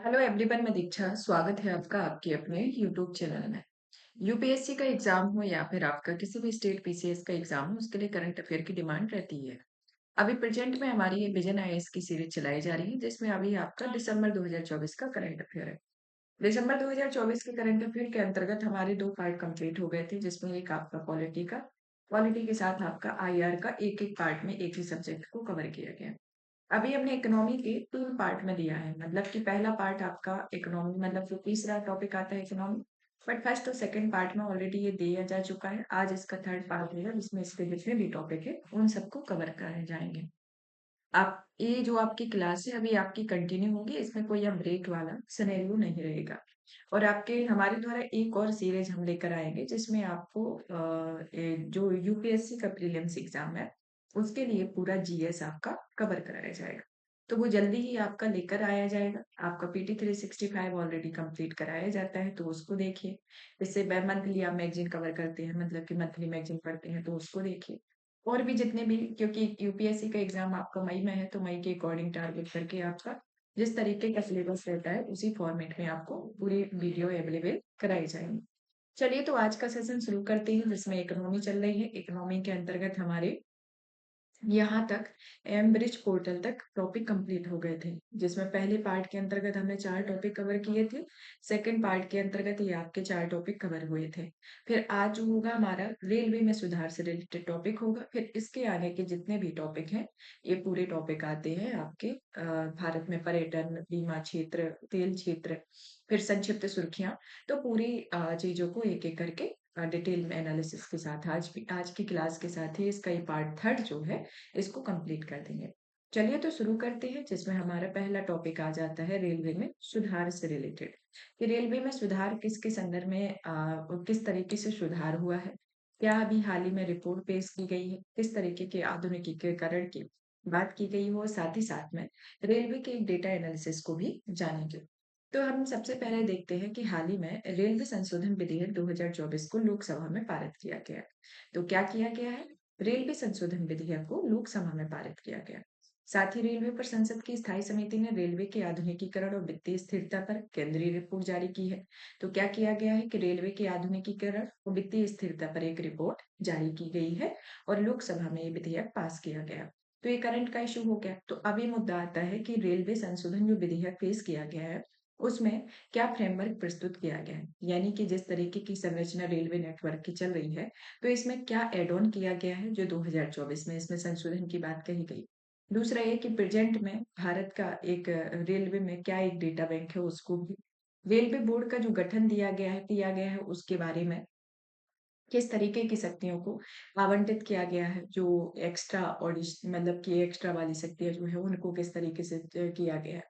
Hello everyone, मैं दीक्षा। स्वागत है आपका आपके अपने यूट्यूब चैनल में। यूपीएससी का एग्जाम हो या फिर आपका किसी भी स्टेट पीसीएस का एग्जाम हो, उसके लिए करंट अफेयर की डिमांड रहती है। अभी प्रेजेंट में हमारी ये विजन आईएएस की सीरीज चलाई जा रही है, जिसमें अभी आपका दिसंबर 2024 का करंट अफेयर है। दिसंबर 2024 के करंट अफेयर के अंतर्गत हमारे 2 पार्ट कंप्लीट हो गए थे, जिसमें एक आपका पॉलिटी के साथ आपका आईआर का एक-एक पार्ट में एक ही सब्जेक्ट को कवर किया गया। अभी हमने इकोनॉमी के 3 पार्ट में दिया है, मतलब कि पहला पार्ट आपका इकोनॉमी, मतलब जो तीसरा टॉपिक आता है इकोनॉमी, बट फर्स्ट और सेकंड पार्ट में ऑलरेडी ये दिया जा चुका है। आज इसका थर्ड पार्ट होगा, जिसमें इसके जितने भी टॉपिक है उन सबको कवर कराए जाएंगे। आप ये जो आपकी क्लास है अभी आपकी कंटिन्यू होगी, इसमें कोई अब ब्रेक वाला सिनेरियो नहीं रहेगा। और आपके हमारे द्वारा एक और सीरीज हम लेकर आएंगे, जिसमें आपको जो यूपीएससी का प्रीलिम्स एग्जाम है उसके लिए पूरा जीएस आपका कवर कराया जाएगा। तो वो जल्दी ही आपका लेकर आया जाएगा। आपका पीटी 365 ऑलरेडी कंप्लीट कराया जाता है, तो उसको देखिए। इससे मंथली आप मैगजीन कवर करते हैं, मतलब कि मंथली मैगजीन पढ़ते हैं, तो उसको देखिए। और भी जितने भी, क्योंकि यूपीएससी का एग्जाम आपका मई में है, तो मई के अकॉर्डिंग टारगेट करके आपका जिस तरीके का सिलेबस रहता है उसी फॉर्मेट में आपको पूरी वीडियो अवेलेबल कराई जाएंगी। चलिए, तो आज का सेशन शुरू करते हैं, जिसमें इकोनॉमी चल रही है। इकोनॉमी के अंतर्गत हमारे यहाँ तक एमब्रिज पोर्टल तक टॉपिक कंप्लीट हो गए थे, जिसमें पहले पार्ट के अंतर्गत हमने 4 टॉपिक कवर किए थे। सेकंड पार्ट के अंतर्गत ये आपके 4 टॉपिक कवर हुए थे। फिर आज जो होगा हमारा रेलवे में सुधार से रिलेटेड टॉपिक होगा। फिर इसके आगे के जितने भी टॉपिक हैं, ये पूरे टॉपिक आते हैं आपके भारत में पर्यटन, बीमा क्षेत्र, तेल क्षेत्र, फिर संक्षिप्त सुर्खियां। तो पूरी चीजों को एक एक करके डिटेल में एनालिसिस के साथ आज की क्लास के साथ ही इसका ये पार्ट थर्ड जो है इसको कंप्लीट कर देंगे। चलिए, तो शुरू करते हैं, जिसमें हमारा पहला टॉपिक आ जाता है रेलवे में सुधार से रिलेटेड। कि रेलवे में सुधार किसके संदर्भ में किस तरीके से सुधार हुआ है, क्या अभी हाल ही में रिपोर्ट पेश की गई है, किस तरीके के आधुनिकीकरण की बात की गई हो, साथ ही साथ में रेलवे के डेटा एनालिसिस को भी जानेंगे। तो हम सबसे पहले देखते हैं कि हाल ही में रेलवे संशोधन विधेयक 2024 को लोकसभा में पारित किया गया। तो क्या किया गया है? रेलवे संशोधन विधेयक को लोकसभा में पारित किया गया। साथ ही रेलवे पर संसद की स्थायी समिति ने रेलवे के आधुनिकीकरण और वित्तीय स्थिरता पर केंद्रीय रिपोर्ट जारी की है। तो क्या किया गया है कि रेलवे के आधुनिकीकरण और वित्तीय स्थिरता पर एक रिपोर्ट जारी की गई है और लोकसभा में ये विधेयक पास किया गया। तो ये करंट का इशू हो गया। तो अब ये मुद्दा आता है कि रेलवे संशोधन जो विधेयक पेश किया गया है उसमें क्या फ्रेमवर्क प्रस्तुत किया गया है, यानी कि जिस तरीके की संरचना रेलवे नेटवर्क की चल रही है, तो इसमें क्या एड ऑन किया गया है जो 2024 में इसमें संशोधन की बात कही गई। दूसरा ये कि प्रेजेंट में भारत का एक रेलवे में क्या एक डेटा बैंक है, उसको भी रेलवे बोर्ड का जो गठन दिया गया है उसके बारे में किस तरीके की शक्तियों को आवंटित किया गया है, जो एक्स्ट्रा ऑडिशन, मतलब कि एक्स्ट्रा वाली शक्तियां जो है उनको किस तरीके से किया गया है।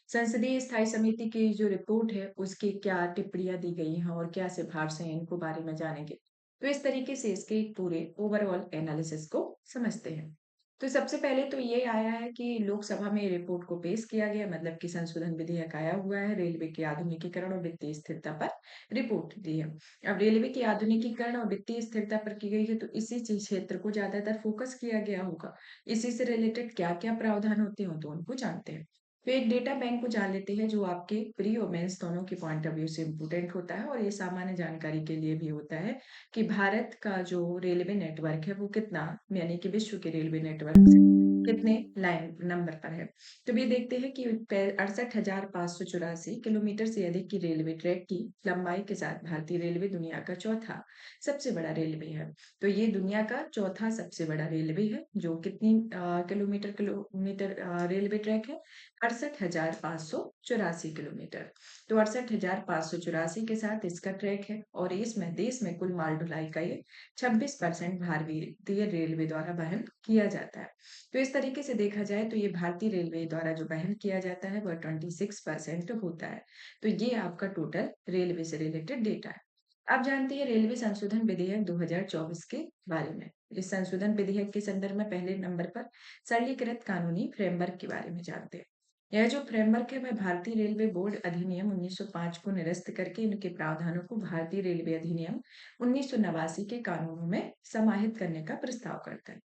संसदीय स्थायी समिति की जो रिपोर्ट है उसकी क्या टिप्पणियां दी गई हैं और क्या सिफारिशें हैं, इनको बारे में जानेंगे। तो इस तरीके से इसके एक पूरे ओवरऑल एनालिसिस को समझते हैं। तो सबसे पहले तो ये आया है कि लोकसभा में रिपोर्ट को पेश किया गया, मतलब कि संशोधन विधेयक आया हुआ है, रेलवे के आधुनिकीकरण और वित्तीय स्थिरता पर रिपोर्ट दी है। अब रेलवे की आधुनिकीकरण और वित्तीय स्थिरता पर की गई है, तो इसी क्षेत्र को ज्यादातर फोकस किया गया होगा। इसी से रिलेटेड क्या क्या प्रावधान होते हैं तो उनको जानते हैं। तो एक डेटा बैंक को जान लेते हैं, जो आपके प्री और मेंस दोनों के पॉइंट ऑफ व्यू से इम्पोर्टेंट होता है, और ये सामान्य जानकारी के लिए भी होता है कि भारत का जो रेलवे नेटवर्क है वो कितना, यानी कि विश्व के रेलवे नेटवर्क से कितने लाइन नंबर पर है। तो ये देखते हैं कि 68,584 किलोमीटर से अधिक की रेलवे ट्रैक की लंबाई के साथ भारतीय रेलवे दुनिया का चौथा सबसे बड़ा रेलवे है। तो ये दुनिया का चौथा सबसे बड़ा रेलवे है, जो कितनी किलोमीटर किलोमीटर रेलवे ट्रैक है? 68,584 किलोमीटर। तो 68,584 के साथ इसका ट्रैक है, और इसमें देश में कुल माल ढुलाई का ये 26% भारतीय रेलवे द्वारा वहन किया जाता है। तो इस तरीके से देखा जाए तो ये भारतीय रेलवे द्वारा जो वहन किया जाता है वह 26% होता है। तो ये आपका टोटल रेलवे से रिलेटेड डेटा है। आप जानते हैं रेलवे संशोधन विधेयक 2024 के बारे में। इस संशोधन विधेयक के संदर्भ में पहले नंबर पर सरलीकृत कानूनी फ्रेमवर्क के बारे में जानते हैं। यह जो फ्रेमवर्क है वह भारतीय रेलवे बोर्ड अधिनियम 1905 को निरस्त करके इनके प्रावधानों को भारतीय रेलवे अधिनियम 1989 के कानूनों में समाहित करने का प्रस्ताव करता है।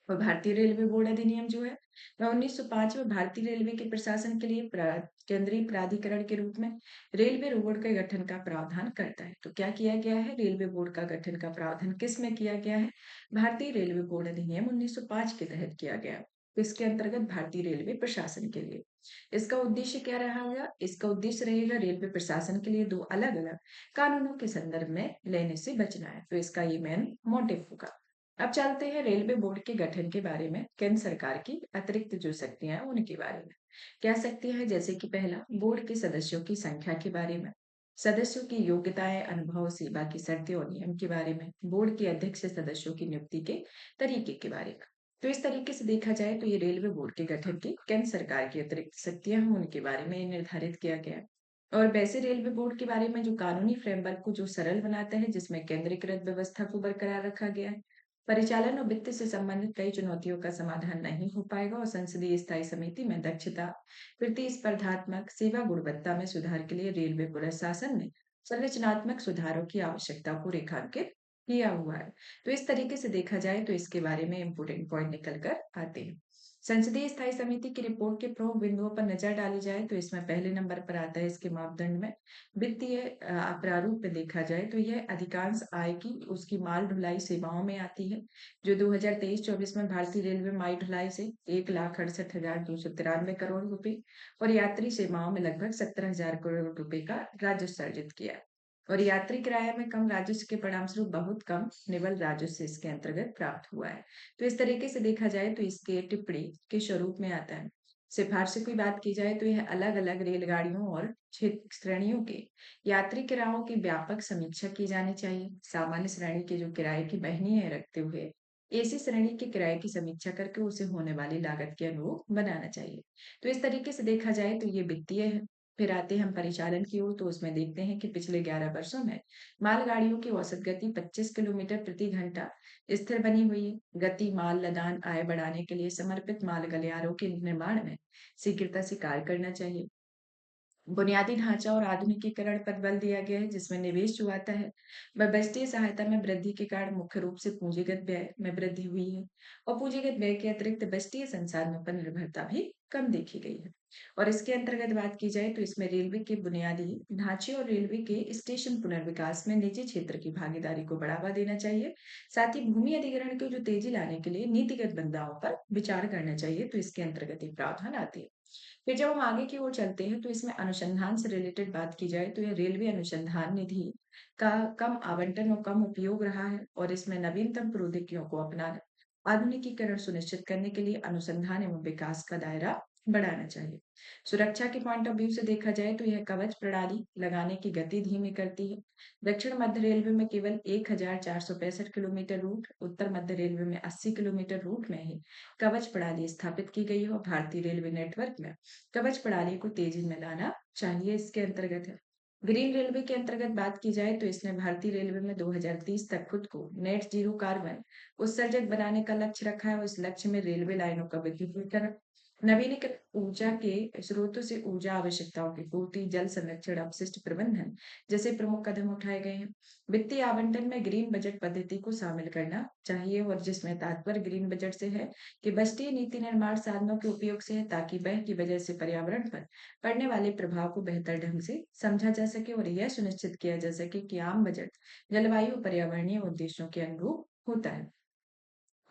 और भारतीय रेलवे बोर्ड अधिनियम जो है वह 1905 में भारतीय रेलवे के प्रशासन के लिए केंद्रीय प्राधिकरण के रूप में रेलवे बोर्ड के गठन का प्रावधान करता है। तो क्या किया गया है? रेलवे बोर्ड का गठन का प्रावधान किस में किया गया है? भारतीय रेलवे बोर्ड अधिनियम 1905 के तहत किया गया। तो इसके अंतर्गत भारतीय रेलवे प्रशासन के लिए इसका उद्देश्य क्या रहेगा? इसका उद्देश्य रहेगा रेलवे प्रशासन के लिए दो अलग अलग कानूनों के संदर्भ में लेने से बचना है। तो इसका ये मेन मोटिव होगा। अब चलते हैं रेलवे बोर्ड के गठन के बारे में। केंद्र सरकार की अतिरिक्त जो शक्तियां हैं उनके बारे में। क्या शक्तियां हैं? जैसे कि पहला, बोर्ड के सदस्यों की संख्या के बारे में, सदस्यों की योग्यताएं, अनुभव, सेवा की शर्तें और नियम के बारे में, बोर्ड के अध्यक्ष सदस्यों की नियुक्ति के तरीके के बारे में। तो इस तरीके से देखा जाए तो ये रेलवे बोर्ड के गठन की केंद्र सरकार की अतिरिक्त शक्तियां हैं उनके बारे में ये निर्धारित किया गया है। और वैसे रेलवे बोर्ड के बारे में जो कानूनी फ्रेमवर्क को जो सरल बनाता है, जिसमें केंद्रीकृत व्यवस्था को बरकरार रखा गया है, परिचालन और वित्त से संबंधित कई चुनौतियों का समाधान नहीं हो पाएगा और संसदीय स्थायी समिति में दक्षता, प्रतिस्पर्धात्मक सेवा गुणवत्ता में सुधार के लिए रेलवे प्रशासन ने संरचनात्मक सुधारों की आवश्यकता को रेखांकित किया हुआ है। तो इस तरीके से देखा जाए तो इसके बारे में इंपोर्टेंट पॉइंट निकल कर आते हैं। संसदीय स्थायी समिति की रिपोर्ट के प्रमुख बिंदुओं पर नजर डाली जाए तो इसमें पहले नंबर पर आता है इसके मापदंड में वित्तीय प्रारूप में देखा जाए तो यह अधिकांश आय की उसकी माल ढुलाई सेवाओं में आती है, जो 2023-24 में भारतीय रेलवे माल ढुलाई से 1,68,293 रुपए और यात्री सेवाओं में लगभग 17,000 करोड़ रुपए का राजस्व अर्जित किया है। और यात्री किराया में कम राजस्व के परिणामस्वरूप बहुत कम निवल राजस्व इसके अंतर्गत प्राप्त हुआ है। तो इस तरीके से देखा जाए तो इसके टिप्पणी के स्वरूप में आता है। सिफारिशों की बात की जाए तो यह अलग अलग रेलगाड़ियों और क्षेत्र श्रेणियों के यात्री किरायों की व्यापक समीक्षा की जानी चाहिए। सामान्य श्रेणी के जो किराए की महीने रखते हुए एसी श्रेणी के किराए की समीक्षा करके उसे होने वाली लागत के अनुरूप बनाना चाहिए। तो इस तरीके से देखा जाए तो ये वित्तीय है। फिर आते हैं हम परिचालन की ओर, तो उसमें देखते हैं कि पिछले 11 वर्षों में मालगाड़ियों की औसत गति 25 किलोमीटर प्रति घंटा स्थिर बनी हुई है। गति, माल लदान, आय बढ़ाने के लिए समर्पित माल गलियारों के निर्माण में शीघ्रता से कार्य करना चाहिए। बुनियादी ढांचा और आधुनिकीकरण पर बल दिया गया है, जिसमें निवेश जो आता है वह बजटीय सहायता में वृद्धि के कारण मुख्य रूप से पूंजीगत व्यय में वृद्धि हुई है और पूंजीगत व्यय के अतिरिक्त बजटीय संसाधनों पर निर्भरता भी कम देखी गई है। और इसके अंतर्गत बात की जाए तो इसमें रेलवे के बुनियादी ढांचे और रेलवे के स्टेशन पुनर्विकास में निजी क्षेत्र की भागीदारी को बढ़ावा देना चाहिए। साथ ही भूमि अधिग्रहण को जो तेजी लाने के लिए नीतिगत बदलावों पर विचार करना चाहिए। तो इसके अंतर्गत ये प्रावधान आते हैं। फिर जब हम आगे की ओर चलते हैं तो इसमें अनुसंधान से रिलेटेड बात की जाए तो यह रेलवे अनुसंधान निधि का कम आवंटन और कम उपयोग रहा है और इसमें नवीनतम प्रौद्योगिकियों को अपनाना, आधुनिकीकरण सुनिश्चित करने के लिए अनुसंधान एवं विकास का दायरा बढ़ाना चाहिए। सुरक्षा के पॉइंट ऑफ व्यू से देखा जाए तो यह कवच प्रणाली लगाने की गति धीमी करती है। दक्षिण मध्य रेलवे में केवल 1,465 किलोमीटर रूट, उत्तर मध्य रेलवे में 80 किलोमीटर रूट में ही कवच प्रणाली स्थापित की गई है और भारतीय रेलवे नेटवर्क में कवच प्रणाली को तेजी में लाना चाहिए। इसके अंतर्गत है ग्रीन रेलवे के अंतर्गत बात की जाए तो इसने भारतीय रेलवे में 2030 तक खुद को नेट जीरो कार्बन उत्सर्जक बनाने का लक्ष्य रखा है और इस लक्ष्य में रेलवे लाइनों का विद्युतीकरण, नवीनीकृत ऊर्जा के स्रोतों से ऊर्जा आवश्यकताओं की पूर्ति, जल संरक्षण, अपशिष्ट प्रबंधन जैसे प्रमुख कदम उठाए गए हैं। वित्तीय आवंटन में ग्रीन बजट पद्धति को शामिल करना चाहिए और जिसमें तात्पर्य ग्रीन बजट से है कि बजटीय नीति निर्माण साधनों के उपयोग से है ताकि व्यय की वजह से पर्यावरण पर पड़ने वाले प्रभाव को बेहतर ढंग से समझा जा सके और यह सुनिश्चित किया जा सके कि आम बजट जलवायु पर्यावरणीय उद्देश्यों के अनुरूप होता है।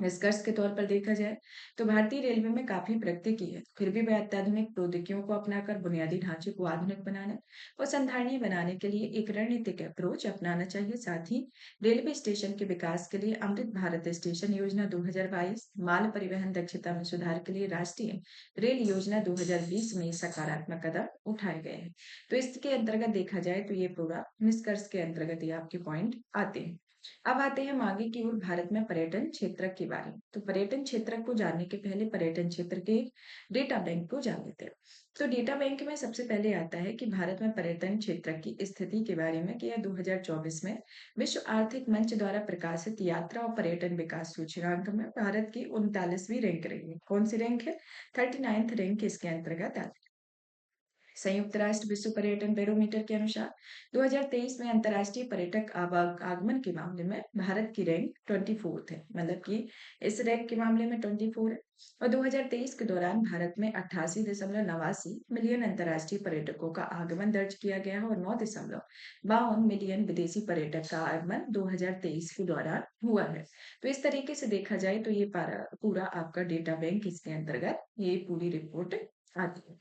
निष्कर्ष के तौर पर देखा जाए तो भारतीय रेलवे में काफी प्रगति की है, फिर भी वह अत्याधुनिक प्रौद्योगिकियों को अपनाकर बुनियादी ढांचे को आधुनिक बनाने और संधारणीय बनाने के लिए एक रणनीतिक अप्रोच अपनाना चाहिए। साथ ही रेलवे स्टेशन के विकास के लिए अमृत भारत स्टेशन योजना 2022, माल परिवहन दक्षता में सुधार के लिए राष्ट्रीय रेल योजना 2020 में सकारात्मक कदम उठाए गए हैं। तो इसके अंतर्गत देखा जाए तो ये पूरा निष्कर्ष के अंतर्गत ये आपके पॉइंट आते हैं। अब आते हैं हम आगे की ओर भारत में पर्यटन क्षेत्र के बारे में। तो पर्यटन क्षेत्र को जानने के पहले पर्यटन क्षेत्र के डेटा बैंक को जान लेते हैं। तो डेटा बैंक में सबसे पहले आता है कि भारत में पर्यटन क्षेत्र की स्थिति के बारे में कि यह 2024 में विश्व आर्थिक मंच द्वारा प्रकाशित यात्रा और पर्यटन विकास सूचकांक में भारत की 39वीं रैंक रही है। कौन सी रैंक है? 39th रैंक इसके अंतर्गत आती है। संयुक्त राष्ट्र विश्व पर्यटन बैरोमीटर के अनुसार 2023 में अंतर्राष्ट्रीय पर्यटक आगमन के मामले में भारत की रैंक 24th है। मतलब कि इस रैंक के मामले में 24 है। और 2023 के दौरान भारत में 88.89 मिलियन अंतर्राष्ट्रीय पर्यटकों का आगमन दर्ज किया गया है और 9.52 मिलियन विदेशी पर्यटक का आगमन 2023 के दौरान हुआ है। तो इस तरीके से देखा जाए तो ये पूरा आपका डेटा बैंक इसके अंतर्गत ये पूरी रिपोर्ट आती है।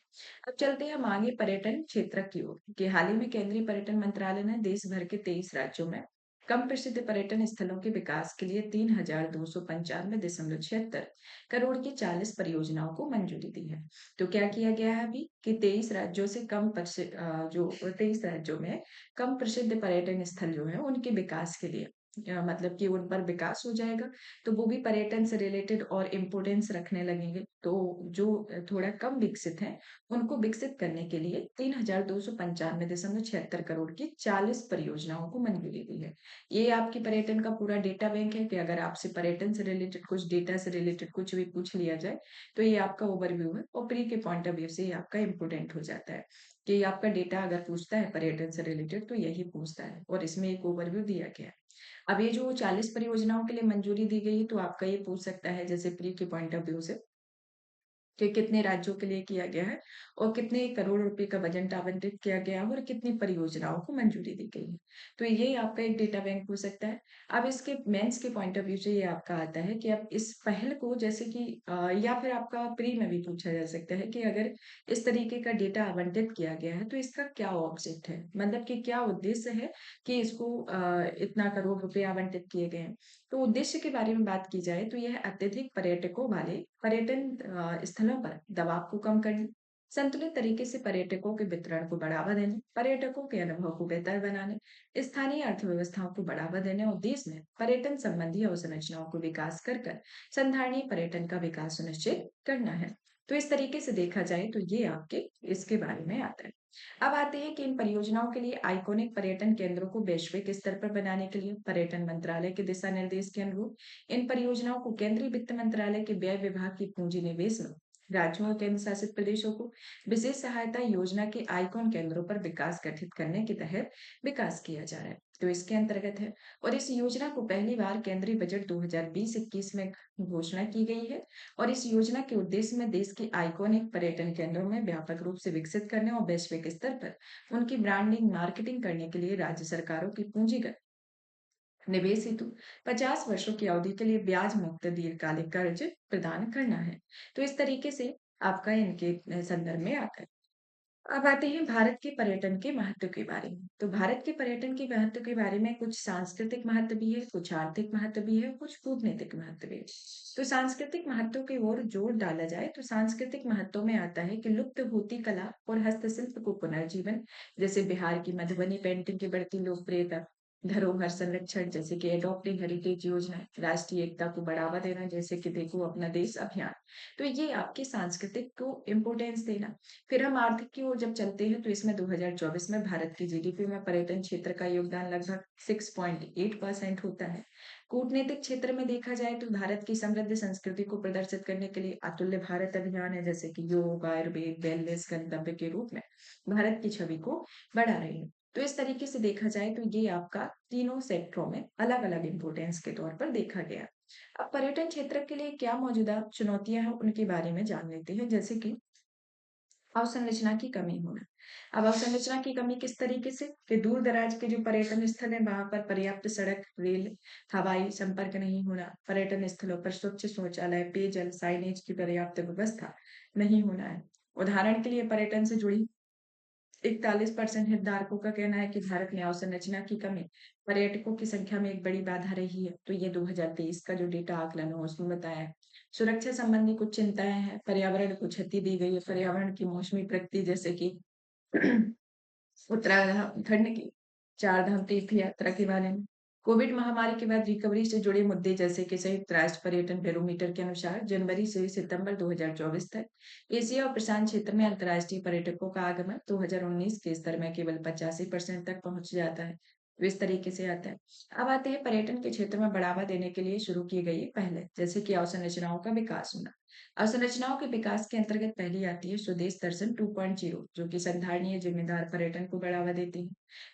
अब चलते हैं हम आगे पर्यटन क्षेत्र की ओर कि हाल ही में केंद्रीय पर्यटन मंत्रालय ने देश भर के 23 राज्यों में कम प्रसिद्ध पर्यटन स्थलों के विकास के लिए 3,295.76 करोड़ की 40 परियोजनाओं को मंजूरी दी है। तो क्या किया गया है अभी कि 23 राज्यों से कम प्रसिद्ध जो 23 राज्यों में कम प्रसिद्ध पर्यटन स्थल जो है उनके विकास के लिए मतलब कि उन पर विकास हो जाएगा। तो वो भी पर्यटन से रिलेटेड और इम्पोर्टेंस रखने लगेंगे। तो जो थोड़ा कम विकसित है उनको विकसित करने के लिए 3,295.76 करोड़ की 40 परियोजनाओं को मंजूरी दी है। ये आपकी पर्यटन का पूरा डेटा बैंक है कि अगर आपसे पर्यटन से रिलेटेड कुछ डेटा से रिलेटेड कुछ भी पूछ लिया जाए तो ये आपका ओवरव्यू है और प्री के पॉइंट ऑफ व्यू से ये आपका इम्पोर्टेंट हो जाता है कि आपका डेटा अगर पूछता है पर्यटन से रिलेटेड तो यही पूछता है और इसमें एक ओवरव्यू दिया गया है। अब ये जो 40 परियोजनाओं के लिए मंजूरी दी गई है तो आपका ये पूछ सकता है जैसे प्री के पॉइंट ऑफ व्यू से कि कितने राज्यों के लिए किया गया है और कितने करोड़ रुपए का बजट आवंटित किया गया है और कितनी परियोजनाओं को मंजूरी दी गई है। तो ये आपका एक डेटा बैंक हो सकता है। अब इसके मेंस के पॉइंट ऑफ व्यू से ये आपका आता है कि अब इस पहल को जैसे कि या फिर आपका प्री में भी पूछा जा सकता है कि अगर इस तरीके का डेटा आवंटित किया गया है तो इसका क्या ऑब्जेक्ट है, मतलब कि क्या उद्देश्य है कि इसको इतना करोड़ रुपए आवंटित किए गए हैं। तो उद्देश्य के बारे में बात की जाए तो यह अत्यधिक पर्यटकों वाले पर्यटन स्थलों पर दबाव को कम करने, संतुलित तरीके से पर्यटकों के वितरण को बढ़ावा देने, पर्यटकों के अनुभव को बेहतर बनाने, स्थानीय अर्थव्यवस्थाओं को बढ़ावा देने और देश में पर्यटन संबंधी अवसंरचनाओं को विकास कर संधारणीय पर्यटन का विकास सुनिश्चित करना है। तो इस तरीके से देखा जाए तो ये आपके इसके बारे में आता है। अब आते हैं कि इन परियोजनाओं के लिए आइकॉनिक पर्यटन केंद्रों को वैश्विक स्तर पर बनाने के लिए पर्यटन मंत्रालय के दिशा निर्देश के अनुरूप इन परियोजनाओं को केंद्रीय वित्त मंत्रालय के व्यय विभाग की पूंजी निवेश में राज्यों और केंद्र शासित प्रदेशों को विशेष सहायता योजना के आइकॉन केंद्रों पर विकास गठित करने के तहत विकास किया जा रहा है। तो इसके अंतर्गत है और इस योजना को पहली बार केंद्रीय बजट 2020-21 में घोषणा की गई है और इस योजना के उद्देश्य में देश के आइकॉनिक पर्यटन केंद्रों में व्यापक रूप से विकसित करने और वैश्विक स्तर पर उनकी ब्रांडिंग मार्केटिंग करने के लिए राज्य सरकारों की पूंजीगत निवेश हेतु 50 वर्षों की अवधि के लिए ब्याज मुक्त दीर्घकालिक कर्ज प्रदान करना है। तो इस तरीके से आपका इनके संदर्भ में आता है। अब आते हैं भारत के पर्यटन के महत्व के बारे में। तो भारत के पर्यटन के महत्व के बारे में कुछ सांस्कृतिक महत्व भी है, कुछ आर्थिक महत्व भी है, कुछ कूटनीतिक महत्व भी है। तो सांस्कृतिक महत्व की ओर जोर डाला जाए तो सांस्कृतिक महत्व में आता है कि लुप्त होती कला और हस्तशिल्प को पुनर्जीवन, जैसे बिहार की मधुबनी पेंटिंग की बढ़ती लोकप्रियता, धरोहर संरक्षण जैसे कि एडॉप्टिंग हेरिटेज योजना, राष्ट्रीय एकता को बढ़ावा देना जैसे कि देखो अपना देश अभियान। तो ये आपकी सांस्कृतिक को इम्पोर्टेंस देना। फिर हम आर्थिक की ओर जब चलते हैं तो इसमें 2024 में भारत की जीडीपी में पर्यटन क्षेत्र का योगदान लगभग 6.8% होता है। कूटनीतिक क्षेत्र में देखा जाए तो भारत की समृद्ध संस्कृति को प्रदर्शित करने के लिए अतुल्य भारत अभियान है, जैसे कि योग, आयुर्वेद, वेलनेस गंतव्य के रूप में भारत की छवि को बढ़ा रही है। तो इस तरीके से देखा जाए तो ये आपका तीनों सेक्टरों में अलग अलग इंपोर्टेंस के तौर पर देखा गया। अब पर्यटन क्षेत्र के लिए क्या मौजूदा चुनौतियां हैं उनके बारे में जान लेते हैं, जैसे कि अवसंरचना की कमी होना। अब अवसंरचना की कमी किस तरीके से कि दूर दराज के जो पर्यटन स्थल है वहां पर पर्याप्त सड़क, रेल, हवाई संपर्क नहीं होना, पर्यटन स्थलों पर स्वच्छ शौचालय, पेयजल, साइनेज की पर्याप्त व्यवस्था नहीं होना है। उदाहरण के लिए पर्यटन से जुड़ी 41% हितधारकों का कहना है कि भारत में अवसंरचना की कमी पर्यटकों की संख्या में एक बड़ी बाधा रही है। तो ये 2023 का जो डेटा आकलन है उसमें बताया है। सुरक्षा संबंधी कुछ चिंताएं हैं, पर्यावरण को क्षति दी गई है, पर्यावरण की मौसमी प्रकृति जैसे कि उत्तराखंड की चार धाम तीर्थ यात्रा के बारे में, कोविड महामारी के बाद रिकवरी से जुड़े मुद्दे जैसे कि संयुक्त राष्ट्र पर्यटन बैरोमीटर के अनुसार जनवरी से सितंबर 2024 तक एशिया और प्रशांत क्षेत्र में अंतर्राष्ट्रीय पर्यटकों का आगमन 2019 के स्तर में केवल 85% तक पहुंच जाता है। तो इस तरीके से आता है। अब आते हैं पर्यटन के क्षेत्र में बढ़ावा देने के लिए शुरू की गई पहले, जैसे कि अवसंरचनाओं का विकास होना। अवसंरचनाओं के विकास के अंतर्गत पहली आती है स्वदेश दर्शन 2.0, जो कि संधारणीय जिम्मेदार पर्यटन को बढ़ावा देती है।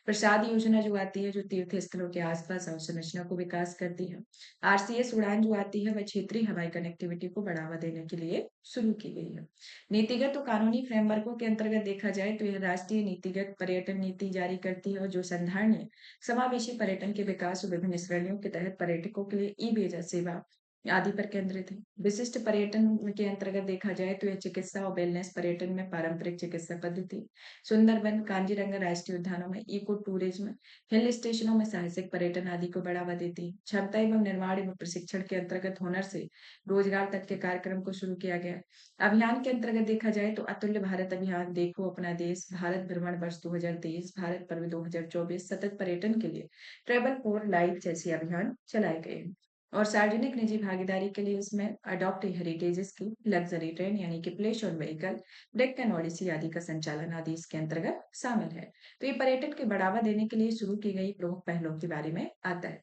प्रसाद योजना जो आती है, जो तीर्थ स्थलों के आसपास अवसंरचना को विकास करती है। आरसीएस उड़ान जो आती है, वह क्षेत्रीय हवाई कनेक्टिविटी को बढ़ावा देने के लिए शुरू की गई है। नीतिगत और कानूनी फ्रेमवर्कों के अंतर्गत देखा जाए तो यह राष्ट्रीय नीतिगत पर्यटन नीति जारी करती है, और जो संधारणीय समावेशी पर्यटन के विकास और विभिन्न श्रेणियों के तहत पर्यटकों के लिए ई वीजा सेवा आदि पर केंद्रित है। विशिष्ट पर्यटन के अंतर्गत देखा जाए तो यह चिकित्सा और वेलनेस पर्यटन में पारंपरिक चिकित्सा पद्धति, सुंदरबन, कांजीरंगा राष्ट्रीय उद्यानों में इको टूरिज्म, हिल स्टेशनों में साहसिक पर्यटन आदि को बढ़ावा देती है। क्षमता एवं निर्माण एवं प्रशिक्षण के अंतर्गत हुनर से रोजगार तक के कार्यक्रम को शुरू किया गया। अभियान के अंतर्गत देखा जाए तो अतुल्य भारत अभियान, देखो अपना देश, भारत भ्रमण वर्ष 2023, भारत पर्व 2024, सतत पर्यटन के लिए ट्रेवल फॉर लाइफ जैसे अभियान चलाए गए हैं। और सार्वजनिक निजी भागीदारी के लिए इसमें adopt heritage scheme, luxury train यानी कि place on vehicle, Deccan Odyssey आदि का संचालन आदि इसके अंतर्गत शामिल है। तो ये पर्यटन के बढ़ावा देने के लिए शुरू की गई प्रमुख पहलों के बारे में आता है।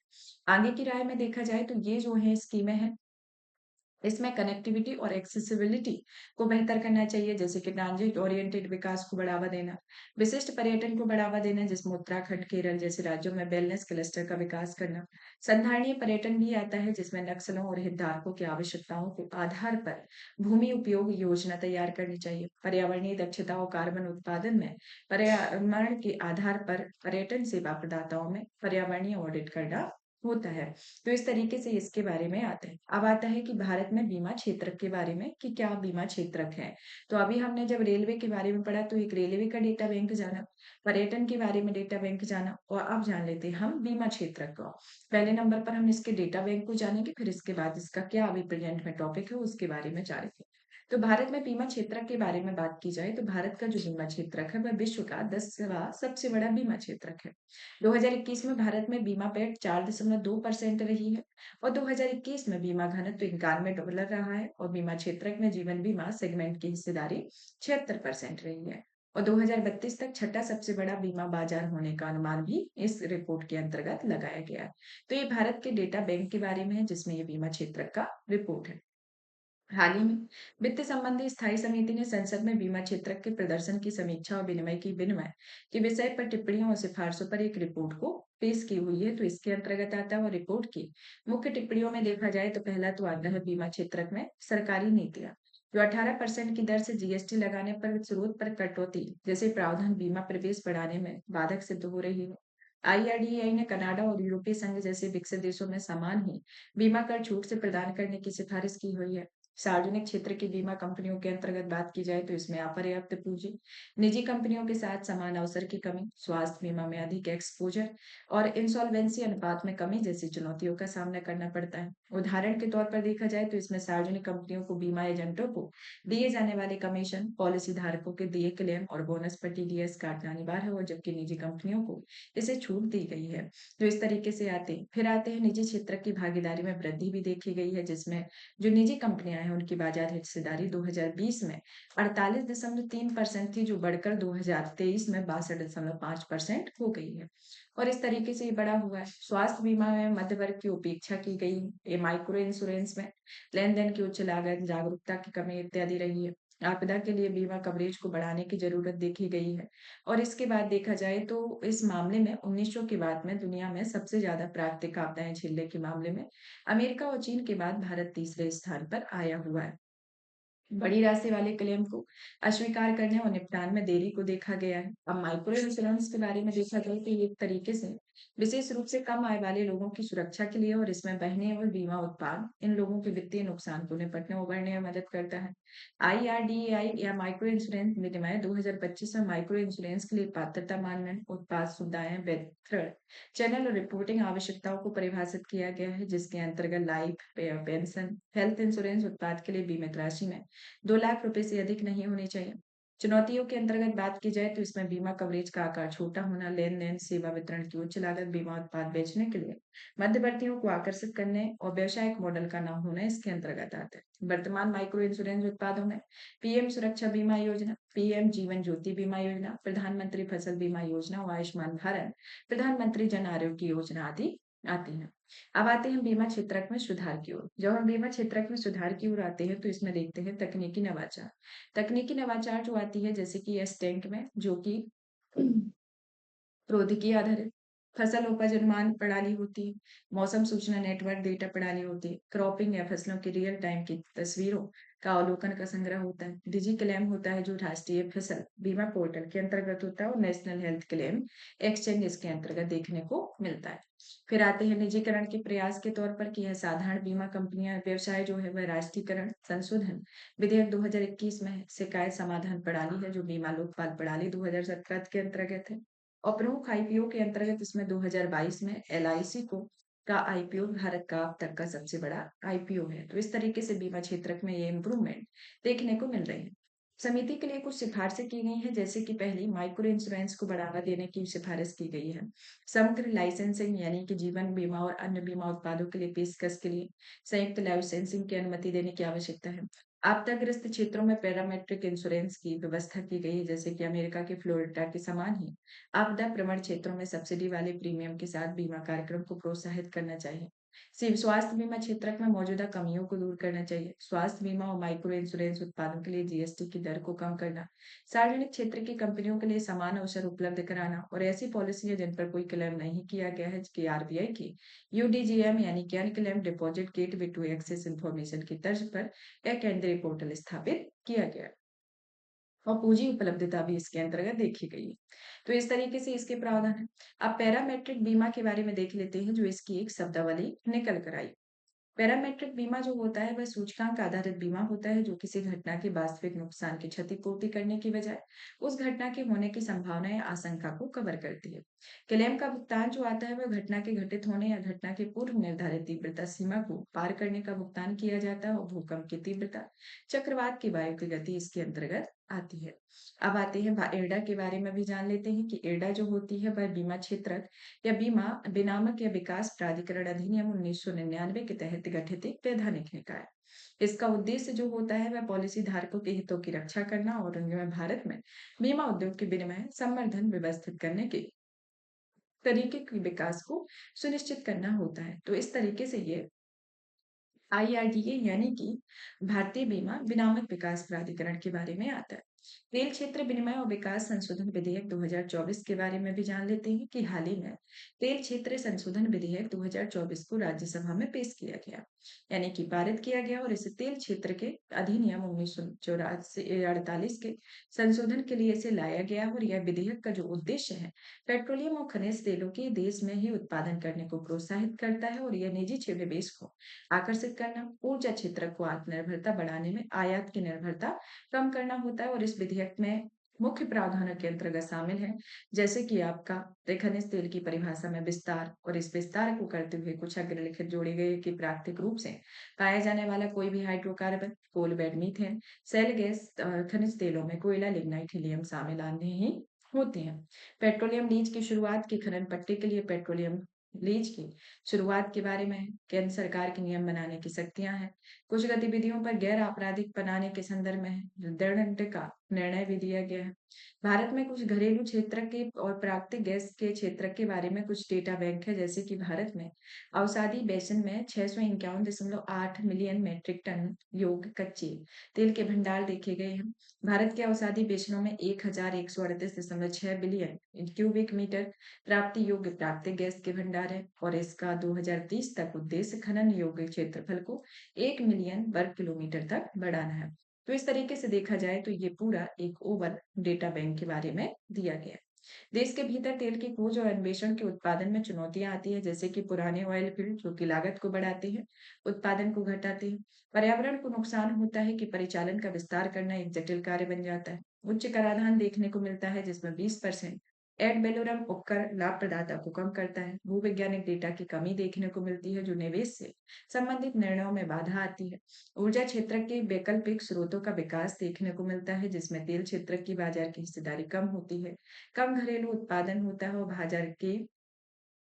आगे की राय में देखा जाए तो ये जो है स्कीमें हैं, इसमें कनेक्टिविटी और एक्सेसिबिलिटी को बेहतर करना चाहिए, जैसे कि ट्रांजिट ओरिएंटेड विकास को बढ़ावा देना, विशिष्ट पर्यटन को बढ़ावा देना, जिसमें उत्तराखंड, केरल जैसे राज्यों में वेलनेस क्लस्टर का विकास करना। संधारणीय पर्यटन भी आता है, जिसमें नक्सलों और हितधारकों की आवश्यकताओं के आधार पर भूमि उपयोग योजना तैयार करनी चाहिए। पर्यावरणीय दक्षता और कार्बन उत्पादन में पर्यावरण के आधार पर पर्यटन सेवा प्रदाताओं में पर्यावरणीय ऑडिट करना होता है। तो इस तरीके से इसके बारे में आता है। अब आता है कि भारत में बीमा क्षेत्रक के बारे में, कि क्या बीमा क्षेत्रक है। तो अभी हमने जब रेलवे के बारे में पढ़ा तो एक रेलवे का डेटा बैंक जाना, पर्यटन के बारे में डेटा बैंक जाना, और अब जान लेते हैं हम बीमा क्षेत्रक को। पहले नंबर पर हम इसके डेटा बैंक को जानेंगे, फिर इसके बाद इसका क्या अभी प्रेजेंट में टॉपिक है उसके बारे में जानेंगे। तो भारत में बीमा क्षेत्रक के बारे में बात की जाए तो भारत का जो बीमा क्षेत्रक है वह विश्व का 10वां सबसे बड़ा बीमा क्षेत्रक है। 2021 में भारत में बीमा पेट 4.2% रही है, और 2021 में बीमा घनत्व $91 रहा है, और बीमा क्षेत्रक में जीवन बीमा सेगमेंट की हिस्सेदारी 76% रही है, और 2032 तक छठा सबसे बड़ा बीमा बाजार होने का अनुमान भी इस रिपोर्ट के अंतर्गत लगाया गया है। तो ये भारत के डेटा बैंक के बारे में है, जिसमें ये बीमा क्षेत्रक का रिपोर्ट है। हाल ही में वित्त संबंधी स्थायी समिति ने संसद में बीमा क्षेत्र के प्रदर्शन की समीक्षा और विनिमय के विषय पर टिप्पणियों और सिफारिशों पर एक रिपोर्ट को पेश की हुई है। तो इसके अंतर्गत आता है, और रिपोर्ट की मुख्य टिप्पणियों में देखा जाए तो पहला तो आता है बीमा क्षेत्र में सरकारी नीतियां, जो 18% की दर से जीएसटी लगाने पर स्रोत पर कटौती जैसे प्रावधान बीमा प्रवेश बढ़ाने में बाधक सिद्ध हो रही है। आईआरडीएआई ने कनाडा और यूरोपीय संघ जैसे विकसित देशों में समान ही बीमा कर छूट से प्रदान करने की सिफारिश की हुई है। सार्वजनिक क्षेत्र की बीमा कंपनियों के अंतर्गत बात की जाए तो इसमें अपर्याप्त पूंजी, निजी कंपनियों के साथ समान अवसर की कमी, स्वास्थ्य बीमा में अधिक एक्सपोजर और इंसॉल्वेंसी अनुपात में कमी जैसी चुनौतियों का सामना करना पड़ता है। उदाहरण के तौर पर देखा जाए तो इसमें सार्वजनिक कंपनियों को बीमा एजेंटों को दिए जाने वाले कमीशन, पॉलिसी धारकों के दिए क्लेम और बोनस पर टीडीएस काटना अनिवार्य है, और जबकि निजी कंपनियों को इसे छूट दी गई है। तो इस तरीके से फिर आते हैं निजी क्षेत्र की भागीदारी में वृद्धि भी देखी गई है, जिसमें जो निजी कंपनियां हैं उनकी बाजार हिस्सेदारी 2020 में 48.3% थी, जो बढ़कर 2023 में 62.5% हो गई है, और इस तरीके से ये बड़ा हुआ है। स्वास्थ्य बीमा में मध्य वर्ग की उपेक्षा की गई। ये माइक्रो इंश्योरेंस में लेन देन की उच्च लागत, जागरूकता की कमी इत्यादि रही है। आपदा के लिए बीमा कवरेज को बढ़ाने की जरूरत देखी गई है। और इसके बाद देखा जाए तो इस मामले में 1900 के बाद में दुनिया में सबसे ज्यादा प्राकृतिक आपदाएं झेलने के मामले में अमेरिका और चीन के बाद भारत तीसरे स्थान पर आया हुआ है। बड़ी राशि वाले क्लेम को अस्वीकार करने और निपटान में देरी को देखा गया है। अब माइक्रो इंश्योरेंस के बारे में देखा जाए तो ये एक तरीके से विशेष रूप से कम आय वाले लोगों की सुरक्षा के लिए, और इसमें बहने और बीमा उत्पाद इन लोगों के वित्तीय नुकसान को निपटने उबरने में मदद करता है। आईआरडीएआई या माइक्रो इंश्योरेंस विनिमय 2025 में माइक्रो इंश्योरेंस के लिए पात्रता मानदंड, उत्पाद सुविधाएं, वितरण चैनल और रिपोर्टिंग आवश्यकताओं को परिभाषित किया गया है, जिसके अंतर्गत लाइफ, पेंशन, हेल्थ इंश्योरेंस उत्पाद के लिए बीमित राशि में 2 लाख रुपए से अधिक नहीं होनी चाहिए। चुनौतियों के अंतर्गत बात की जाए तो इसमें बीमा कवरेज का आकार छोटा होना, लेन देन, सेवा वितरण की उच्च लागत, बीमा उत्पाद बेचने के लिए मध्यवर्तियों को आकर्षित करने और व्यवसायिक मॉडल का न होना इसके अंतर्गत आता है। वर्तमान माइक्रो इंश्योरेंस उत्पादों में पीएम सुरक्षा बीमा योजना, पीएम जीवन ज्योति बीमा योजना, प्रधानमंत्री फसल बीमा योजना और आयुष्मान भारत प्रधानमंत्री जन आरोग्य योजना आदि आती हैं। अब आते हैं बीमा क्षेत्रक में सुधार की ओर। जब हम बीमा क्षेत्रक में सुधार की ओर आते हैं तो इसमें देखते हैं तकनीकी नवाचार। तकनीकी नवाचार जो आती है जैसे कि यस टैंक में जो कि प्रौद्योगिकी आधारित फसल उपज अनुमान प्रणाली होती है, मौसम सूचना नेटवर्क डेटा प्रणाली होती है, क्रॉपिंग या फसलों की रियल टाइम की तस्वीरों का अवलोकन का संग्रह होता है, डिजी क्लेम होता है जो राष्ट्रीय फसल बीमा पोर्टल के अंतर्गत होता है और नेशनल हेल्थ क्लेम एक्सचेंज इसके अंतर्गत देखने को मिलता है। फिर आते हैं निजीकरण के प्रयास के तौर पर कि यह साधारण बीमा कंपनियां व्यवसाय जो है वह राष्ट्रीयकरण संशोधन विधेयक 2021 में शिकायत समाधान प्रणाली है जो बीमा लोकपाल प्रणाली 2017 के अंतर्गत है। और प्रमुख आईपीओ के अंतर्गत इसमें 2022 में एलआईसी को का आईपीओ भारत का अब तक का सबसे बड़ा आईपीओ है। तो इस तरीके से बीमा क्षेत्र में ये इम्प्रूवमेंट देखने को मिल रही है। समिति के लिए कुछ सिफारिशें की गई हैं जैसे कि पहली माइक्रो इंश्योरेंस को बढ़ावा देने की सिफारिश की गई है। समग्र लाइसेंसिंग यानी कि जीवन बीमा और अन्य बीमा उत्पादों के लिए पेशकश के लिए संयुक्त लाइसेंसिंग की अनुमति देने की आवश्यकता है। आपदाग्रस्त क्षेत्रों में पैरामेट्रिक इंश्योरेंस की व्यवस्था की गई है जैसे कि अमेरिका के फ्लोरिडा के समान ही आपदा प्रवण क्षेत्रों में सब्सिडी वाले प्रीमियम के साथ बीमा कार्यक्रम को प्रोत्साहित करना चाहिए। सिर्फ स्वास्थ्य बीमा क्षेत्र में मौजूदा कमियों को दूर करना चाहिए। स्वास्थ्य बीमा और माइक्रो इंश्योरेंस उत्पादों के लिए जीएसटी की दर को कम करना, सार्वजनिक क्षेत्र की कंपनियों के लिए समान अवसर उपलब्ध कराना और ऐसी पॉलिसियां जिन पर कोई क्लेम नहीं किया गया है कि आरबीआई की यूडीजीएम यानी कि unclaim deposit gateway to access information की तर्ज पर एक केंद्रीय पोर्टल स्थापित किया गया और पूंजी उपलब्धता भी इसके अंतर्गत देखी गई है। तो इस तरीके से इसके प्रावधान है। अब पैरामेट्रिक बीमा के बारे में देख लेते हैं जो इसकी एक शब्दावली निकल कर आई। पैरामेट्रिक बीमा जो होता है वह सूचकांक आधारित बीमा होता है जो किसी घटना के वास्तविक नुकसान की क्षतिपूर्ति करने की बजाय उस घटना के होने की संभावना या आशंका को कवर करती है। क्लेम का भुगतान जो आता है वह घटना के घटित होने या घटना के पूर्व निर्धारित तीव्रता सीमा को पार करने का भुगतान किया जाता है और भूकंप की तीव्रता चक्रवात की वायु की गति इसके अंतर्गत आती है। अब आते हैं एर्डा के बारे में भी जान लेते हैं कि एर्डा जो होती है वह बीमा क्षेत्र या बीमा विनियामक या विकास प्राधिकरण अधिनियम 1999 के तहत गठित एक वैधानिक निकाय है। इसका उद्देश्य जो होता है वह पॉलिसी धारकों के हितों की रक्षा करना और उनमें भारत में बीमा उद्योग के विनिमय संवर्धन व्यवस्थित करने के तरीके के विकास को सुनिश्चित करना होता है। तो इस तरीके से ये आईआरडीए यानी कि भारतीय बीमा विनियामक विकास प्राधिकरण के बारे में आता है। तेल क्षेत्र विनिमय और विकास संशोधन विधेयक 2024 के बारे में भी जान लेते हैं कि हाल ही में तेल क्षेत्र संशोधन विधेयक 2024 को राज्यसभा में पेश किया गया यानी कि पारित किया गया और इसे तेल क्षेत्र के अधिनियम 1948 के संशोधन के लिए इसे लाया गया और यह विधेयक का जो उद्देश्य है पेट्रोलियम और खनिज तेलों के देश में ही उत्पादन करने को प्रोत्साहित करता है और यह निजी निवेश को आकर्षित करना, ऊर्जा क्षेत्र को आत्मनिर्भरता बढ़ाने में आयात की निर्भरता कम करना होता है और इस विधेयक में मुख्य प्रावधानों के अंतर्गत शामिल है जैसे कि आपका खनिज तेल की परिभाषा में विस्तार और इस विस्तार को करते हुए कुछ अग्रलिखित जोड़े गए कि प्राकृतिक रूप से पाया जाने वाला कोई भी hydrocarbon coal bed methane shale gas खनिज तेलों में कोयला लिग्नाइट हीलियम शामिल आने ही होते हैं। पेट्रोलियम लीज की शुरुआत की खनन पट्टी के लिए पेट्रोलियम लीज की शुरुआत के बारे में केंद्र सरकार के नियम बनाने की शक्तियां हैं। कुछ गतिविधियों पर गैर आपराधिक बनाने के संदर्भ में दंड का निर्णय भी दिया गया है। भारत में कुछ घरेलू क्षेत्र के और प्राकृतिक गैस के क्षेत्र के बारे में कुछ डेटा बैंक है जैसे कि भारत में अवसादी बेसिन में 651.8 मिलियन मीट्रिक टन योग्य कच्चे तेल के भंडार देखे गए हैं। भारत के अवसादी बेसिनों में 1138.6 बिलियन क्यूबिक मीटर प्राप्ति योग्य प्राकृतिक गैस के भंडार है और इसका 2030 तक उद्देश्य खनन योग्य क्षेत्रफल को 1 मिलियन वर्ग किलोमीटर तक बढ़ाना है। तो इस तरीके से देखा जाए तो ये पूरा एक ओवर डेटा बैंक के बारे में दिया गया है। देश के भीतर तेल की खोज और अन्वेषण के उत्पादन में चुनौतियां आती है जैसे कि पुराने ऑयल फील्ड जो कि लागत को बढ़ाते हैं, उत्पादन को घटाते हैं, पर्यावरण को नुकसान होता है कि परिचालन का विस्तार करना एक जटिल कार्य बन जाता है। उच्च कराधान देखने को मिलता है जिसमें 20% एड वेलोरम उपकर लाभ प्रदाता को कम करता है। भूवैज्ञानिक डेटा की कमी देखने को मिलती है जो निवेश से संबंधित निर्णयों में बाधा आती है। ऊर्जा क्षेत्र के वैकल्पिक स्रोतों का विकास देखने को मिलता है जिसमें तेल क्षेत्र की बाजार की हिस्सेदारी कम होती है, कम घरेलू उत्पादन होता है और बाजार की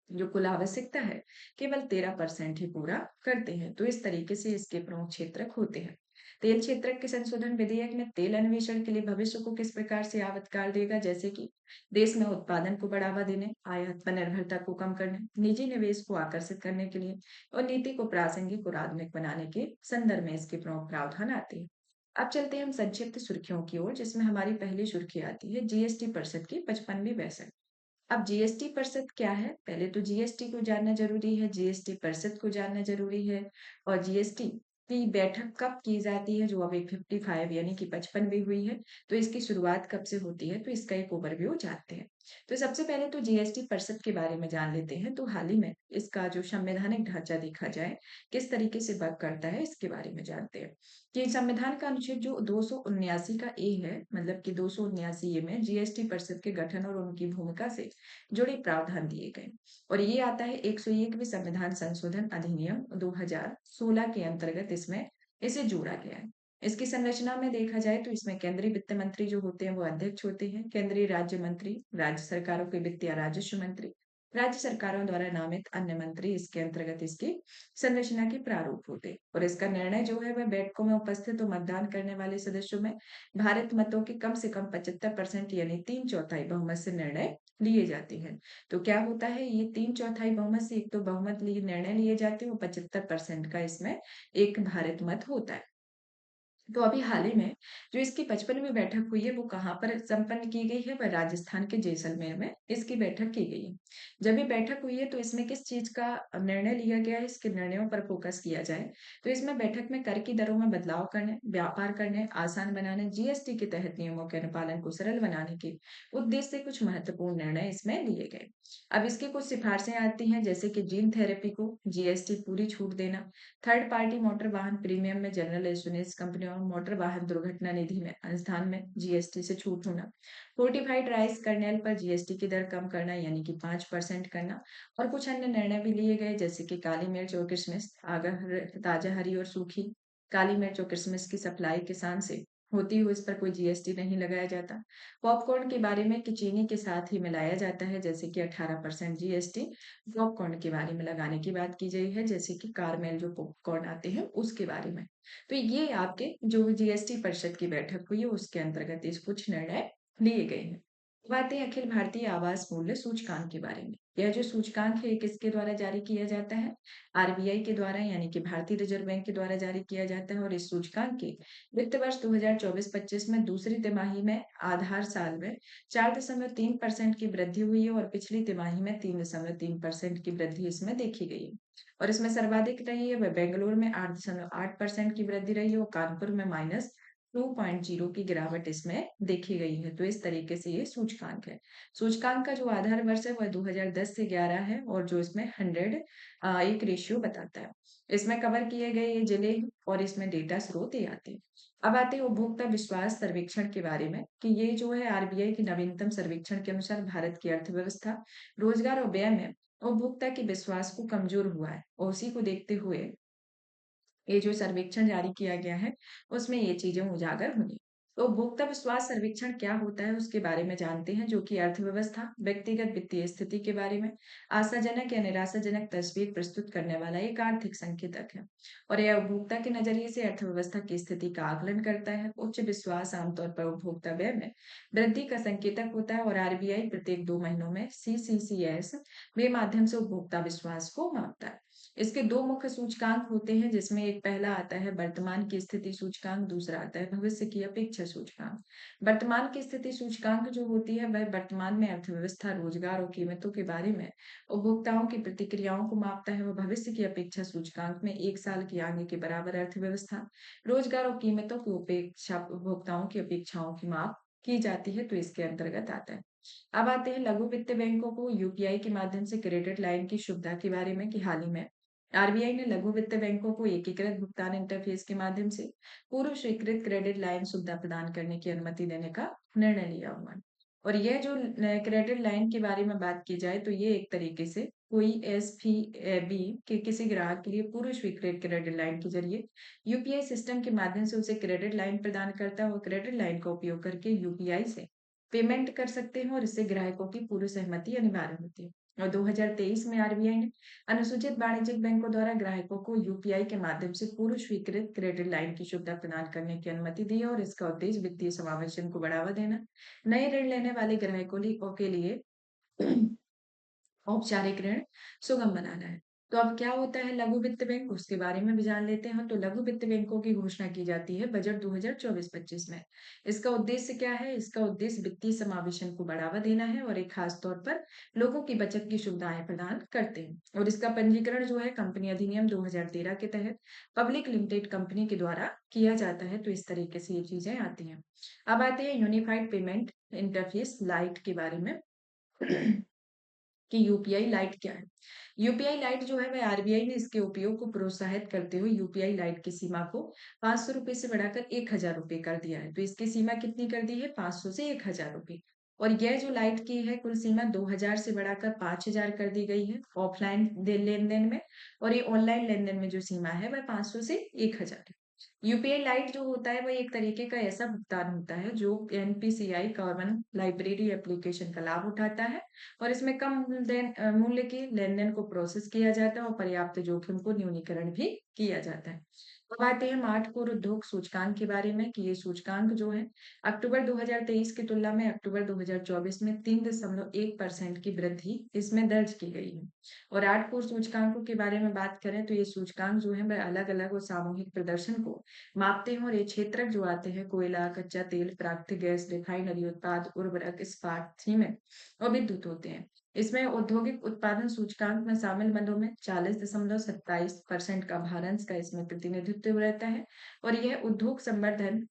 जो कुल आवश्यकता है केवल 13% ही पूरा करते हैं। तो इस तरीके से इसके प्रमुख क्षेत्र होते हैं। तेल क्षेत्र के संशोधन विधेयक में तेल अन्वेषण के लिए भविष्य को किस प्रकार से आविष्कार देगा, जैसे कि देश में उत्पादन को बढ़ावा देने, आयात पर निर्भरता को कम करने, निजी निवेश को आकर्षित करने के लिए और नीति को प्रासंगिक और आधुनिक बनाने के संदर्भ में इसके प्रमुख प्रावधान आते हैं। अब चलते हैं हम संक्षिप्त सुर्खियों की ओर, जिसमें हमारी पहली सुर्खी आती है जीएसटी परिषद की 55वीं बैठक। अब जीएसटी परिषद क्या है? पहले तो जीएसटी को जानना ज़रूरी है, जीएसटी परिषद को जानना ज़रूरी है और जीएसटी की बैठक कब की जाती है, जो अभी 55 यानी कि 55वीं हुई है, तो इसकी शुरुआत कब से होती है, तो इसका एक ओवरव्यू जानते हैं। तो सबसे पहले तो जीएसटी परिषद के बारे में जान लेते हैं। तो हाल ही में इसका जो संवैधानिक ढांचा देखा जाए, किस तरीके से वर्क करता है, इसके बारे में जानते हैं। कि संविधान का अनुच्छेद जो 279 का ए है, मतलब कि 279 ए में जीएसटी परिषद के गठन और उनकी भूमिका से जुड़े प्रावधान दिए गए और ये आता है 101वें संविधान संशोधन अधिनियम 2016 के अंतर्गत इसमें इसे जोड़ा गया है। इसकी संरचना में देखा जाए तो इसमें केंद्रीय वित्त मंत्री जो होते हैं वो अध्यक्ष होते हैं, केंद्रीय राज्य मंत्री, राज्य सरकारों के वित्त या राजस्व मंत्री, राज्य सरकारों द्वारा नामित अन्य मंत्री इसके अंतर्गत इसकी संरचना के प्रारूप होते हैं और इसका निर्णय जो है वह बैठकों में उपस्थित और मतदान करने वाले सदस्यों में भारत मतों के कम से कम 75% यानी 3/4 बहुमत से निर्णय लिए जाते हैं। तो क्या होता है, ये 3/4 बहुमत से एक तो बहुमत लिए निर्णय लिए जाते हैं और 75% का इसमें एक भारत मत होता है। तो अभी हाल ही में जो इसकी 55वीं बैठक हुई है वो कहाँ पर संपन्न की गई है, वह राजस्थान के जैसलमेर में इसकी बैठक की गई है। जब ये बैठक हुई है तो इसमें किस चीज का निर्णय लिया गया है, इसके निर्णयों पर फोकस किया जाए तो इसमें बैठक में कर की दरों में बदलाव करने, व्यापार करने आसान बनाने, जीएसटी के तहत नियमों के अनुपालन को सरल बनाने के उद्देश्य से कुछ महत्वपूर्ण निर्णय इसमें लिए गए। अब इसकी कुछ सिफारिशें आती हैं, जैसे कि जीन थेरेपी को जीएसटी पूरी छूट देना, थर्ड पार्टी मोटर वाहन प्रीमियम में जनरल इंश्योरेंस कंपनियों और मोटर वाहन दुर्घटना निधि में अनुदान में जीएसटी से छूट होना, फोर्टिफाइड राइस कर्नेल पर जीएसटी की दर कम करना यानी कि 5% करना और कुछ अन्य निर्णय भी लिए गए, जैसे कि काली मिर्च और किशमिश ताजा हरी और सूखी काली मिर्च और किशमिश की सप्लाई किसान से होती हुई इस पर कोई जीएसटी नहीं लगाया जाता। पॉपकॉर्न के बारे में कि चीनी के साथ ही मिलाया जाता है, जैसे कि 18% जीएसटी पॉपकॉर्न के बारे में लगाने की बात की गई है, जैसे कि कारमेल जो पॉपकॉर्न आते हैं उसके बारे में। तो ये आपके जो जीएसटी परिषद की बैठक हुई है उसके अंतर्गत इस कुछ निर्णय लिए गए हैं। बातें अखिल भारतीय आवास मूल्य सूचकांक के बारे में। यह जो सूचकांक है किसके द्वारा जारी किया जाता है, आरबीआई के द्वारा यानी कि भारतीय रिजर्व बैंक के द्वारा जारी किया जाता है और इस सूचकांक के वित्त वर्ष 2024-25 में दूसरी तिमाही में आधार साल में 4.3% की वृद्धि हुई है और पिछली तिमाही में 3.3% की वृद्धि इसमें देखी गई है और इसमें सर्वाधिक रही है वह बेंगलुरु में 8.8% की वृद्धि रही है और कानपुर में -2.0 की गिरावट इसमें देखी गई है। तो इस तरीके से ये सूचकांक है। सूचकांक का जो आधार वर्ष है वह 2010 से 11 है और जो इसमें 100 एक रेशियो बताता है। इसमें कवर किए गए ये जिले और इसमें डेटा स्रोत ये आते हैं। अब आते हैं उपभोक्ता विश्वास सर्वेक्षण के बारे में कि ये जो है आरबीआई के नवीनतम सर्वेक्षण के अनुसार भारत की अर्थव्यवस्था, रोजगार और व्यय में उपभोक्ता के विश्वास को कमजोर हुआ है और उसी को देखते हुए ये जो सर्वेक्षण जारी किया गया है उसमें ये चीजें उजागर हुई। तो उपभोक्ता विश्वास सर्वेक्षण क्या होता है उसके बारे में जानते हैं, जो कि अर्थव्यवस्था, व्यक्तिगत वित्तीय स्थिति के बारे में आशाजनक या निराशाजनक तस्वीर प्रस्तुत करने वाला एक आर्थिक संकेतक है और यह उपभोक्ता के नजरिए से अर्थव्यवस्था की स्थिति का आकलन करता है। उच्च विश्वास आमतौर पर उपभोक्ता व्यय में वृद्धि का संकेतक होता है और आरबीआई प्रत्येक 2 महीनों में सीसीसीएस वे माध्यम से उपभोक्ता विश्वास को मापता है। इसके दो मुख्य सूचकांक होते हैं, जिसमें एक पहला आता है वर्तमान की स्थिति सूचकांक, दूसरा आता है भविष्य की अपेक्षा सूचकांक। वर्तमान की स्थिति सूचकांक जो होती है वह वर्तमान में अर्थव्यवस्था, रोजगार और कीमतों के बारे में उपभोक्ताओं की प्रतिक्रियाओं को मापता है। वह भविष्य की अपेक्षा सूचकांक में 1 साल की आगे के बराबर अर्थव्यवस्था, रोजगार और कीमतों की उपेक्षा उपभोक्ताओं की अपेक्षाओं की माप की जाती है, तो इसके अंतर्गत आता है। अब आते हैं लघु वित्त बैंकों को यूपीआई के माध्यम से क्रेडिट लाइन की सुविधा के बारे में कि हाल ही में आरबीआई ने लघु वित्त बैंकों को एकीकृत भुगतान इंटरफेस के माध्यम से पूर्व स्वीकृत क्रेडिट लाइन सुविधा प्रदान करने की अनुमति देने का निर्णय लिया हुआ है। और यह जो क्रेडिट लाइन के बारे में बात की जाए तो ये एक तरीके से कोई एसपीबी के किसी ग्राहक के लिए पूर्व स्वीकृत क्रेडिट लाइन के जरिए यूपीआई सिस्टम के माध्यम से उसे क्रेडिट लाइन प्रदान करता है और क्रेडिट लाइन का उपयोग करके यूपीआई से पेमेंट कर सकते हैं और इससे ग्राहकों की पूर्व सहमति अनिवार्य होती है। और 2023 में आरबीआई ने अनुसूचित वाणिज्यिक बैंकों द्वारा ग्राहकों को यूपीआई के माध्यम से पूर्व स्वीकृत क्रेडिट लाइन की सुविधा प्रदान करने की अनुमति दी है और इसका उद्देश्य वित्तीय समावेशन को बढ़ावा देना, नए ऋण लेने वाले ग्राहकों के लिए औपचारिक ऋण सुगम बनाना है। तो अब क्या होता है लघु वित्त बैंक, उसके बारे में भी जान लेते हैं। तो लघु वित्त बैंकों की घोषणा की जाती है बजट 2024-25 में। इसका उद्देश्य क्या है? इसका उद्देश्य वित्तीय समावेशन को बढ़ावा देना है और एक खास तौर पर लोगों की बचत की सुविधाएं प्रदान करते हैं। और इसका पंजीकरण जो है कंपनी अधिनियम 2013 के तहत पब्लिक लिमिटेड कंपनी के द्वारा किया जाता है। तो इस तरीके से ये चीजें आती हैं। अब आते हैं यूनिफाइड पेमेंट इंटरफेस लाइट के बारे में कि यूपीआई लाइट क्या है। यूपीआई लाइट जो है वह आरबीआई ने इसके उपयोग को प्रोत्साहित करते हुए यूपीआई लाइट की सीमा को 500 रुपए से बढ़ाकर 1000 रुपए कर दिया है। तो इसकी सीमा कितनी कर दी है? 500 से 1000 रुपए। और यह जो लाइट की है कुल सीमा 2000 से बढ़ाकर 5000 कर दी गई है ऑफलाइन लेन देन में। और ये ऑनलाइन लेन देन में जो सीमा है वह 500 से 1000 है। यूपीआई लाइट जो होता है वह एक तरीके का ऐसा भुगतान होता है जो एनपीसीआई कॉमन लाइब्रेरी एप्लीकेशन का लाभ उठाता है और इसमें कम मूल्य की लेन देन को प्रोसेस किया जाता है और पर्याप्त जोखिम को न्यूनीकरण भी किया जाता है। अब आते हैं हम 8 कोर उद्योग सूचकांक के बारे में कि ये सूचकांक जो है अक्टूबर 2023 की तुलना में अक्टूबर 2024 में 3.1% की वृद्धि इसमें दर्ज की गई है। और 8 कोर सूचकांकों के बारे में बात करें तो ये सूचकांक जो है वह अलग अलग और सामूहिक प्रदर्शन को मापते हैं और ये क्षेत्रक जो आते हैं कोयला, कच्चा तेल, प्राकृतिक गैस, रिफाइनरी उत्पाद, उर्वरक, इस्पात, सीमेंट और विद्युत होते हैं। इसमें औद्योगिक उत्पादन सूचकांक में शामिल मदों में 40.27% का भारत का इसमें प्रतिनिधित्व रहता है। और यह उद्योग संवर्धन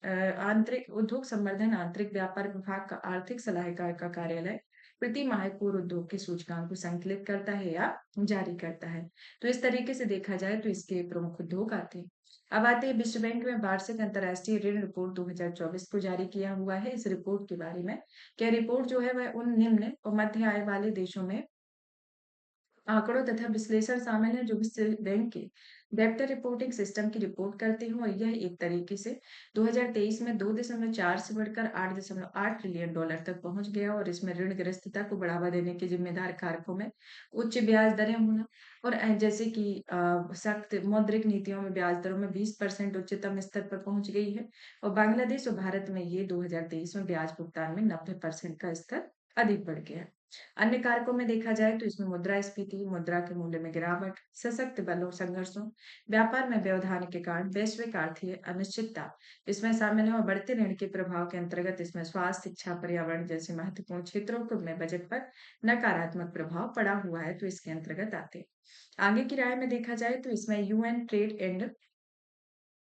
आंतरिक व्यापार विभाग का आर्थिक सलाहकार का कार्यालय प्रति माह कोर उद्योग के सूचकांक को संकलित करता है या जारी करता है। तो इस तरीके से देखा जाए तो इसके प्रमुख उद्योग आते हैं। अब आते हैं विश्व बैंक में वार्षिक अंतर्राष्ट्रीय ऋण रिपोर्ट 2024 को जारी किया हुआ है। इस रिपोर्ट के बारे में क्या रिपोर्ट जो है वह उन निम्न और मध्य आय वाले देशों में आंकड़ों तथा विश्लेषण शामिल है जो विश्व बैंक के डेब्ट रिपोर्टिंग सिस्टम की रिपोर्ट करते हैं। और यह एक तरीके से 2023 में 2.4 से बढ़कर 8.8 ट्रिलियन डॉलर तक पहुंच गया और इसमें ऋण ग्रस्तता को बढ़ावा देने के जिम्मेदार कारकों में उच्च ब्याज दरें होना और जैसे कि सख्त मौद्रिक नीतियों में ब्याज दरों में 20% उच्चतम स्तर पर पहुंच गई है। और बांग्लादेश और भारत में ये 2023 में ब्याज भुगतान में 90% का स्तर अधिक बढ़ गया है। अन्य कारकों में देखा जाए तो इसमें मुद्रास्फीति, मुद्रा के मूल्य में गिरावट, सशक्त बलों संघर्षों, व्यापार में व्यवधान के कारण वैश्विक आर्थिक अनिश्चितता इसमें शामिल है। और बढ़ते ऋण के प्रभाव के अंतर्गत इसमें स्वास्थ्य, शिक्षा, पर्यावरण जैसे महत्वपूर्ण क्षेत्रों को में बजट पर नकारात्मक प्रभाव पड़ा हुआ है। तो इसके अंतर्गत आते हैं। आगे की राय में देखा जाए तो इसमें यूएन ट्रेड एंड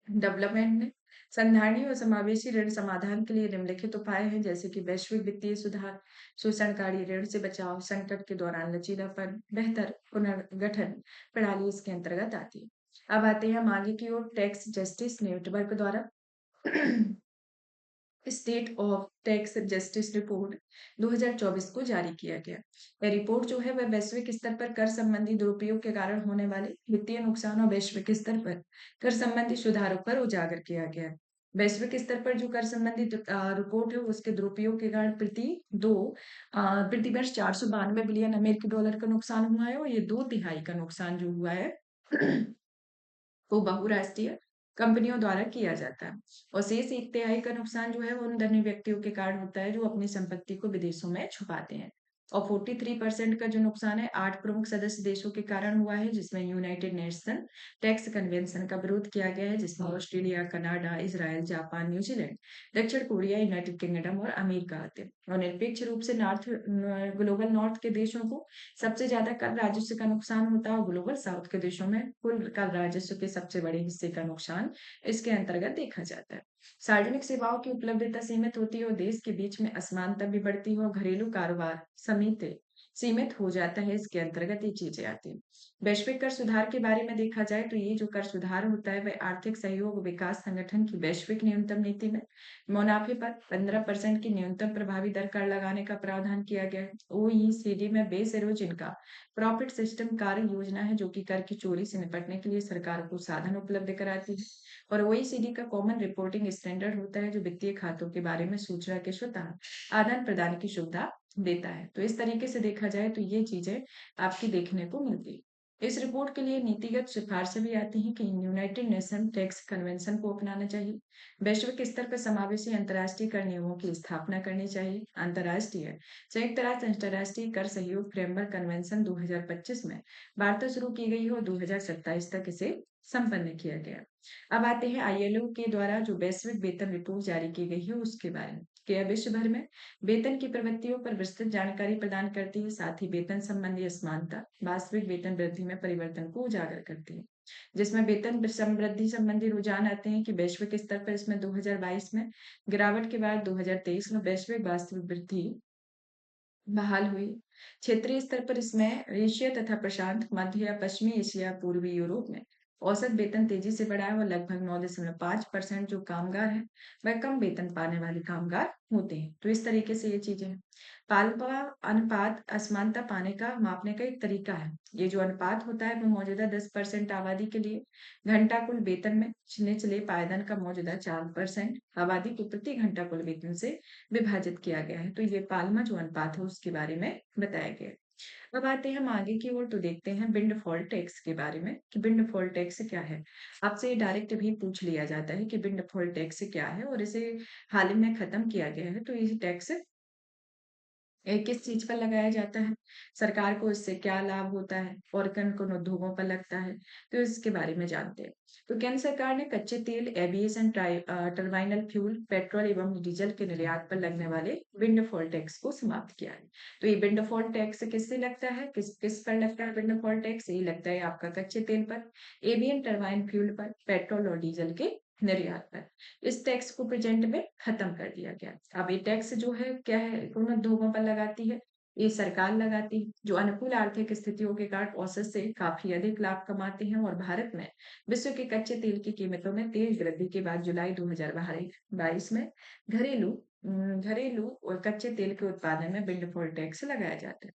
डेवलपमेंट ने संधारणीय और समावेशी ऋण समाधान के लिए निम्नलिखित उपाय हैं जैसे कि वैश्विक वित्तीय सुधार, शोषणकारी ऋण से बचाव, संकट के दौरान लचीलापन, बेहतर पुनर्गठन प्रणाली इसके अंतर्गत आती है। अब आते हैं हम आगे की ओर। टैक्स जस्टिस नेटवर्क द्वारा state of tax justice report 2024 को जारी किया गया। यह रिपोर्ट जो है वह वैश्विक स्तर पर कर संबंधी दुरुपयोग के कारण होने वाले वित्तीय नुकसान और वैश्विक स्तर पर कर संबंधी सुधारों पर उजागर किया गया है। वैश्विक स्तर पर जो कर संबंधी रिपोर्ट है उसके दुरुपयोग के कारण प्रति वर्ष 492 बिलियन अमेरिकी डॉलर का नुकसान हुआ है और ये 2/3 का नुकसान जो हुआ है वो बहुराष्ट्रीय कंपनियों द्वारा किया जाता है। और शेष 1/3 का नुकसान जो है वो उन धनी व्यक्तियों के कारण होता है जो अपनी संपत्ति को विदेशों में छुपाते हैं। और 43% का जो नुकसान है 8 प्रमुख सदस्य देशों के कारण हुआ है जिसमें यूनाइटेड नेशन टैक्स कन्वेंशन का विरोध किया गया है जिसमें Australia, Canada, Israel, Japan, New Zealand, दक्षिण कोरिया, यूनाइटेड किंगडम और अमेरिका आते हैं। और निरपेक्ष रूप से ग्लोबल नॉर्थ के देशों को सबसे ज्यादा कर राजस्व का नुकसान होता है और ग्लोबल साउथ के देशों में कुल कर राजस्व के सबसे बड़े हिस्से का नुकसान इसके अंतर्गत देखा जाता है। सार्वजनिक सेवाओं की उपलब्धता सीमित होती है और देश के बीच में असमानता भी बढ़ती है और घरेलू कारोबार समिति सीमित हो जाता है। इसके अंतर्गत ये चीजें आती हैं। वैश्विक कर सुधार के बारे में देखा जाए तो ये जो कर सुधार होता है वह आर्थिक सहयोग विकास संगठन की वैश्विक न्यूनतम नीति में मुनाफे पर 15% की न्यूनतम प्रभावी दर कर लगाने का प्रावधान किया गया है। ओईसीडी में बेस एरोजन का प्रॉफिट सिस्टम कार्य योजना है जो कि कर की चोरी से निपटने के लिए सरकार को साधन उपलब्ध कराती है। और ओईसीडी का कॉमन रिपोर्टिंग स्टैंडर्ड होता है जो वित्तीय खातों के बारे में सूचना के स्वतः आदान प्रदान की सुविधा देता है। तो इस तरीके से देखा जाए तो ये चीज़ें आपकी देखने को मिलती हैं। इस रिपोर्ट के लिए नीतिगत सिफारिशें भी आती हैं कि यूनाइटेड नेशन टैक्स कन्वेंशन को अपनाना चाहिए, वैश्विक स्तर पर समावेशी अंतर्राष्ट्रीय कर नियमों की स्थापना करनी चाहिए। अंतर्राष्ट्रीय संयुक्त राष्ट्र अंतर्राष्ट्रीय कर सहयोग फ्रेमवर्क कन्वेंशन 2025 में वार्ता शुरू की गई है और 2027 तक इसे संपन्न किया गया। अब आते हैं आईएलओ के द्वारा जो वैश्विक वेतन रिपोर्ट जारी की गई है उसके बारे में। क्या विश्व भर में वेतन की प्रवृत्तियों पर विस्तृत जानकारी प्रदान करती है, साथ ही वेतन संबंधी असमानता वास्तविक वेतन वृद्धि में परिवर्तन को उजागर करती है। जिसमें वेतन समृद्धि संबंधी रुझान आते हैं कि वैश्विक स्तर पर इसमें 2022 में गिरावट के बाद 2023 में वैश्विक वास्तविक वृद्धि बहाल हुई। क्षेत्रीय स्तर पर इसमें एशिया तथा प्रशांत, मध्य या पश्चिमी एशिया, पूर्वी यूरोप में औसत वेतन तेजी से बढ़ा है और लगभग 9.5% जो कामगार हैं, वह कम वेतन पाने वाले कामगार होते हैं। तो इस तरीके से ये चीजें हैं। पाल्पा अनुपात असमानता पाने का मापने का एक तरीका है। ये जो अनुपात होता है वो मौजूदा 10% आबादी के लिए घंटा कुल वेतन में निचले पायदान का मौजूदा 4% आबादी को प्रति घंटा कुल वेतन से विभाजित किया गया है। तो ये पाल्मा जो अनुपात है उसके बारे में बताया गया है। अब आते हैं हम आगे की ओर, तो देखते हैं विंडफॉल टैक्स के बारे में कि विंडफॉल टैक्स क्या है। आपसे डायरेक्ट भी पूछ लिया जाता है कि विंडफॉल टैक्स क्या है और इसे हाल ही में खत्म किया गया है। तो ये टैक्स किस चीज पर लगाया जाता है, सरकार को इससे क्या लाभ होता है और किन किन उद्योगों पर लगता है, तो इसके बारे में जानते हैं। तो केंद्र सरकार ने कच्चे तेल, एविएशन टर्बाइनल फ्यूल, पेट्रोल एवं डीजल के निर्यात पर लगने वाले विंडफॉल टैक्स को समाप्त किया है। तो ये विंडफॉल टैक्स किससे लगता है, किस किस पर लगता है विंडफॉल टैक्स? ये लगता है आपका कच्चे तेल पर, एवियन टर्बाइन फ्यूल पर, पेट्रोल और डीजल के निर्यात पर। इस टैक्स को प्रेजेंट में खत्म कर दिया गया। अब ये टैक्स जो है क्या है, कौन उद्योगों पर लगाती है? ये सरकार लगाती है, जो अनुकूल आर्थिक स्थितियों के कारण औसत से काफी अधिक लाभ कमाते हैं। और भारत में विश्व के कच्चे तेल की कीमतों में तेज वृद्धि के बाद जुलाई 2022 में घरेलू और कच्चे तेल के उत्पादन में विंडफॉल टैक्स लगाया जाता है।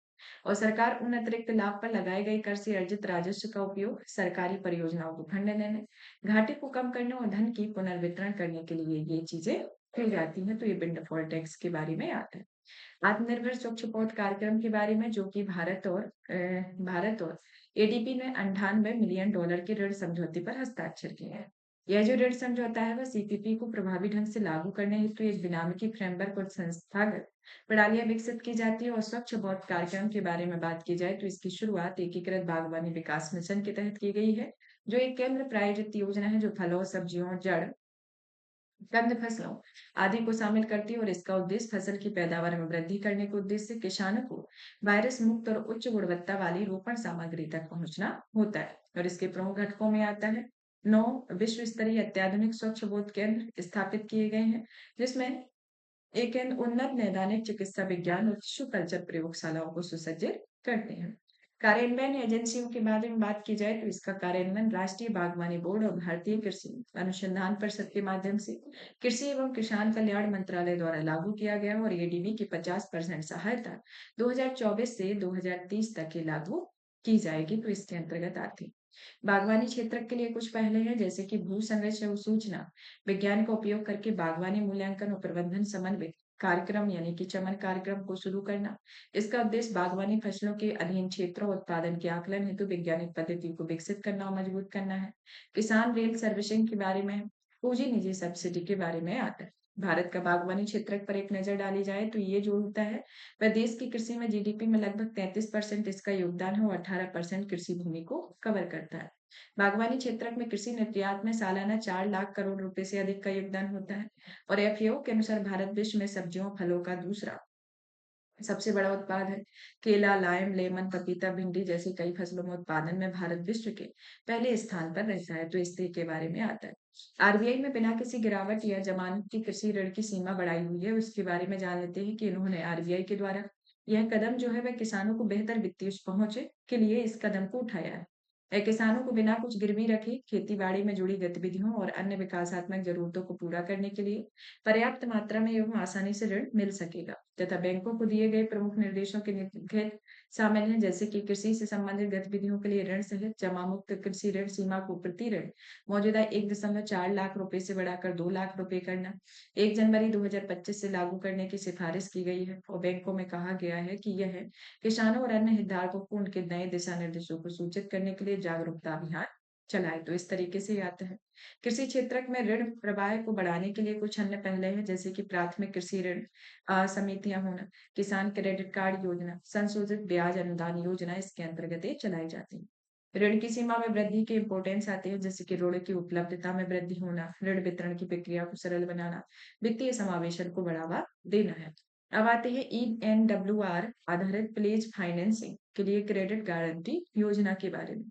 और सरकार उन अतिरिक्त लाभ पर लगाए गए कर से अर्जित राजस्व का उपयोग सरकारी परियोजनाओं को फंड देने, घाटे को कम करने और धन की पुनर्वितरण करने के लिए ये चीजें की जाती हैं। तो ये विंडफॉल टैक्स के बारे में आता है। आत्मनिर्भर स्वच्छ पौध कार्यक्रम के बारे में, जो कि भारत और एडीबी ने $98 मिलियन के ऋण समझौते पर हस्ताक्षर किए हैं। यह जो ऋण समझौता है वह सीपीपी को प्रभावी ढंग से लागू करने हेतु एक विनामिकी फ्रेमवर्क और संस्थागत प्रणालियां विकसित की जाती है। और स्वच्छ पौध कार्यक्रम के बारे में बात की जाए तो इसकी शुरुआत एकीकृत बागवानी विकास मिशन के तहत की गई है, जो एक केंद्र प्रायोजित योजना है जो फलों, सब्जियों, जड़, कंद फसलों आदि को शामिल करती है। और इसका उद्देश्य फसल की पैदावार में वृद्धि करने के उद्देश्य से किसानों को वायरस मुक्त और उच्च गुणवत्ता वाली रोपण सामग्री तक पहुंचना होता है। और इसके प्रमुख घटकों में आता है 9 विश्व स्तरीय अत्याधुनिक स्वच्छ बोध केंद्र स्थापित किए गए हैं, जिसमें एक उन्नत नैदानिक चिकित्सा विज्ञान और टिश्यू कल्चर प्रयोगशालाओं को सुसज्जित करते हैं। कार्यान्वयन एजेंसियों के बारे में बात की जाए तो इसका कार्यान्वयन राष्ट्रीय बागवानी बोर्ड और भारतीय कृषि अनुसंधान परिषद के माध्यम से कृषि एवं किसान कल्याण मंत्रालय द्वारा लागू किया गया और एडीबी की 50% सहायता 2024 से 2030 तक ही लागू की जाएगी। तो इसके अंतर्गत आती है। बागवानी क्षेत्र के लिए कुछ पहले हैं, जैसे कि भू संरक्षण सूचना विज्ञान का उपयोग करके बागवानी मूल्यांकन और प्रबंधन समन्वय कार्यक्रम यानी कि चमन कार्यक्रम को शुरू करना। इसका उद्देश्य बागवानी फसलों के अधीन क्षेत्रों और उत्पादन के आकलन हेतु वैज्ञानिक पद्धति को विकसित करना और मजबूत करना है। किसान रेल सर्विसिंग के बारे में, पूंजी निजी सब्सिडी के बारे में आता है। भारत का बागवानी क्षेत्र पर एक नजर डाली जाए तो ये जो होता है वह देश की कृषि में जीडीपी में लगभग 33% इसका योगदान है और 18% कृषि भूमि को कवर करता है। बागवानी क्षेत्र में कृषि निर्यात में सालाना 4 लाख करोड़ रुपए से अधिक का योगदान होता है। और एफएओ के अनुसार भारत विश्व में सब्जियों फलों का दूसरा सबसे बड़ा उत्पाद है। केला, लाइम, लेमन, पपीता, भिंडी जैसी कई फसलों में उत्पादन में भारत विश्व के पहले स्थान पर रहता है। तो इस के बारे में आता है। आरबीआई में बिना किसी गिरावट या जमानत की कृषि ऋण की सीमा बढ़ाई हुई है। उसके बारे में जान लेते हैं कि इन्होंने आरबीआई के द्वारा यह कदम जो है वह किसानों को बेहतर वित्तीय पहुंच के लिए इस कदम को उठाया है। किसानों को बिना कुछ गिरवी रखे खेती-बाड़ी में जुड़ी गतिविधियों और अन्य विकासात्मक जरूरतों को पूरा करने के लिए पर्याप्त मात्रा में एवं आसानी से ऋण मिल सकेगा तथा बैंकों को दिए गए प्रमुख निर्देशों के निम्नलिखित शामिल हैं, जैसे कि कृषि से संबंधित गतिविधियों के लिए ऋण सहित जमा मुक्त कृषि ऋण सीमा को प्रति ऋण मौजूदा 1.4 लाख रुपए से बढ़ाकर 2 लाख रुपए करना 1 जनवरी 2025 से लागू करने की सिफारिश की गई है। और बैंकों में कहा गया है कि यह किसानों और अन्य हितधारकों को उनके नए दिशा निर्देशों को सूचित करने के लिए जागरूकता अभियान चलाए। तो इस तरीके से ये आता है। कृषि क्षेत्र में ऋण प्रवाह को बढ़ाने के लिए कुछ अन्य पहले हैं, जैसे कि प्राथमिक कृषि ऋण समितियां होना, किसान क्रेडिट कार्ड योजना, संशोधित ब्याज अनुदान योजना इसके अंतर्गत ये चलाई जाती है। ऋण की सीमा में वृद्धि के इंपोर्टेंस आते हैं, जैसे कि ऋण की उपलब्धता में वृद्धि होना, ऋण वितरण की प्रक्रिया को सरल बनाना, वित्तीय समावेशन को बढ़ावा देना है। अब आते हैं ENWR आधारित प्लेज फाइनेंसिंग के लिए क्रेडिट गारंटी योजना के बारे में,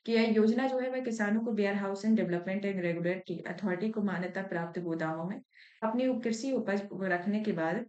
कि यह योजना जो है वह किसानों को warehousing development and regulatory authority को मान्यता प्राप्त गोदामों में अपनी कृषि उपज रखने के बाद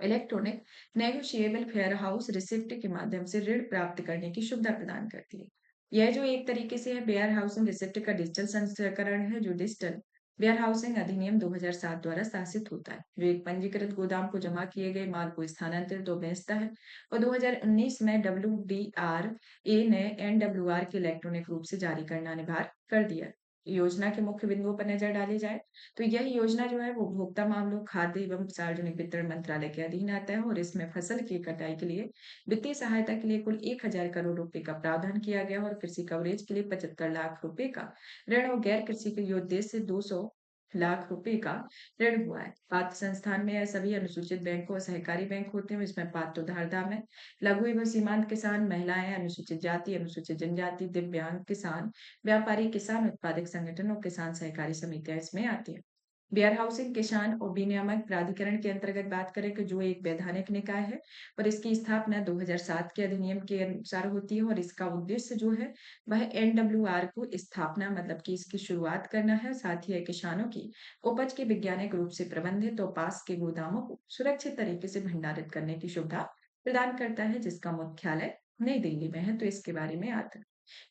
electronic negotiable fair house receipt के माध्यम से ऋण प्राप्त करने की सुविधा प्रदान करती है। यह जो एक तरीके से है वेयर हाउसिंग रिसिप्ट का डिजिटल संस्करण है, जो डिजिटल वेयर हाउसिंग अधिनियम 2007 द्वारा शासित होता है, जो एक पंजीकृत गोदाम को जमा किए गए माल को स्थानांतरित और बेचता है। और 2019 में WDRA ने NWR के इलेक्ट्रॉनिक रूप से जारी करना अनिवार्य कर दिया। योजना के मुख्य बिंदुओं पर नजर डाली जाए तो यह योजना जो है वो उपभोक्ता मामलों, खाद्य एवं सार्वजनिक वितरण मंत्रालय के अधीन आता है। और इसमें फसल की कटाई के लिए वित्तीय सहायता के लिए कुल 1,000 करोड़ रुपए का प्रावधान किया गया और कृषि कवरेज के लिए 75 लाख रुपए का ऋण और गैर कृषि के लिए उद्देश्य से 200 लाख रुपए का ऋण हुआ है। पात्र संस्थान में यह सभी अनुसूचित बैंक और सहकारी बैंक होते हैं। इसमें पात्र उधारदार है लघु एवं सीमांत किसान, महिलाएं, अनुसूचित जाति, अनुसूचित जनजाति, दिव्यांग किसान, व्यापारी किसान उत्पादक संगठन और किसान सहकारी समितियां इसमें आती है। वेयर हाउसिंग किसान और विनियामक प्राधिकरण के अंतर्गत बात करें कि जो एक वैधानिक निकाय है और इसकी स्थापना 2007 के अधिनियम के अनुसार होती है। और इसका उद्देश्य जो है वह NWR को स्थापना मतलब कि इसकी शुरुआत करना है, साथ ही किसानों की उपज के वैज्ञानिक रूप से प्रबंधित और पास के गोदामों को सुरक्षित तरीके से भंडारित करने की सुविधा प्रदान करता है, जिसका मुख्यालय नई दिल्ली में है। तो इसके बारे में आता है।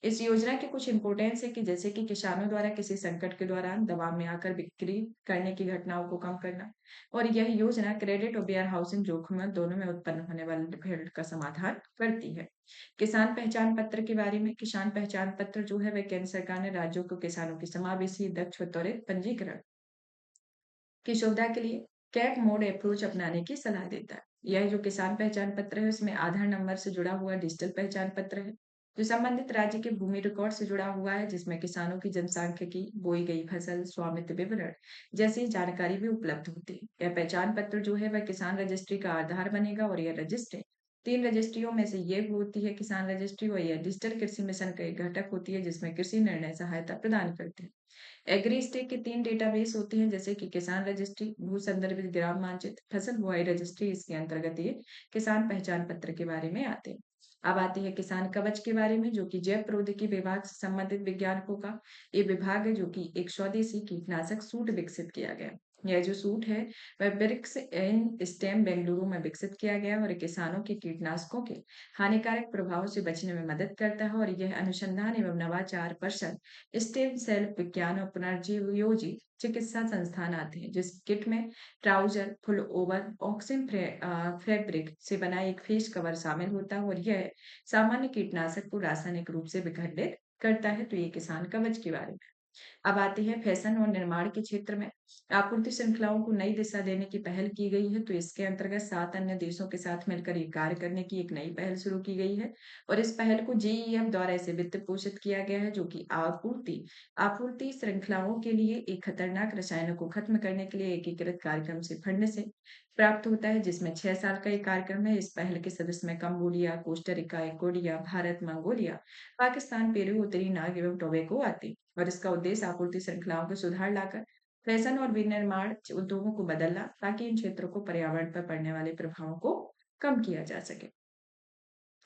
इस योजना की कुछ इंपोर्टेंस है कि जैसे कि किसानों द्वारा किसी संकट के दौरान दबाव में आकर बिक्री करने की घटनाओं को कम करना। और यह योजना क्रेडिट और वेयर हाउसिंग जोखिम दोनों में उत्पन्न होने वाले डिफॉल्ट का समाधान करती है। किसान पहचान पत्र के बारे में, किसान पहचान पत्र जो है वह केंद्र सरकार ने राज्यों को किसानों की समावेशी, दक्ष और त्वरित पंजीकरण की सुविधा के लिए कैप मोड अप्रोच अपनाने की सलाह देता है। यह जो किसान पहचान पत्र है उसमें आधार नंबर से जुड़ा हुआ डिजिटल पहचान पत्र है, जो संबंधित राज्य के भूमि रिकॉर्ड से जुड़ा हुआ है, जिसमें किसानों की जनसांख्यिकी, बोई गई फसल, स्वामित्व विवरण जैसी जानकारी भी उपलब्ध होती है। यह पहचान पत्र जो है वह किसान रजिस्ट्री का आधार बनेगा। और यह रजिस्ट्री 3 रजिस्ट्रियों में से ये होती है किसान रजिस्ट्री, और यह डिजिटल कृषि मिशन का एक घटक होती है, जिसमें कृषि निर्णय सहायता प्रदान करते हैं। एग्रीस्टेक के 3 डेटाबेस होते हैं, जैसे कि किसान रजिस्ट्री, भू संदर्भित ग्राम मानचित्र, फसल बुआई रजिस्ट्री। इसके अंतर्गत ये किसान पहचान पत्र के बारे में आते हैं। अब आती है किसान कवच के बारे में, जो कि जैव प्रौद्योगिकी विभाग से संबंधित वैज्ञानिकों का ये विभाग है, जो कि एक स्वदेशी कीटनाशक सूट विकसित किया गया। यह जो सूट है वह ब्रिक्स इन स्टेम बेंगलुरु में विकसित किया गया और किसानों के कीटनाशकों के हानिकारक प्रभावों से बचने में मदद करता है। और यह अनुसंधान एवं नवाचार परिषद, स्टेम सेल विज्ञान और पुनर्जीवयोजी चिकित्सा संस्थान आते हैं, जिस किट में trouser, full over, oxygen fabric से बना एक फेस कवर शामिल होता है। और यह सामान्य कीटनाशक को रासायनिक रूप से विखंडित करता है। तो ये किसान कवच के बारे में। अब आते हैं फैशन और निर्माण के क्षेत्र में आपूर्ति श्रृंखलाओं को नई दिशा देने की पहल की गई है। तो इसके अंतर्गत 7 अन्य देशों के साथ मिलकर ये कार्य करने की एक नई पहल शुरू की गई है। और इस पहल को GEF द्वारा इसे वित्त पोषित किया गया है, जो कि आपूर्ति आपूर्ति श्रृंखलाओं के लिए एक खतरनाक रसायनों को खत्म करने के लिए एकीकृत कार्यक्रम से फंड से प्राप्त होता है, जिसमें 6 साल का एक कार्यक्रम है। इस पहल के सदस्य में कंबोडिया, कोस्टारिका, इक्वेडोरिया, भारत, मंगोलिया, पाकिस्तान, पेरू, उत्तरी नाग एवं टोबैगो आते हैं। और इसका उद्देश्य आपूर्ति श्रृंखलाओं में सुधार लाकर फैशन और विनिर्माण उद्योगों को बदलना, ताकि इन क्षेत्रों को पर्यावरण पर पड़ने वाले प्रभावों को कम किया जा सके।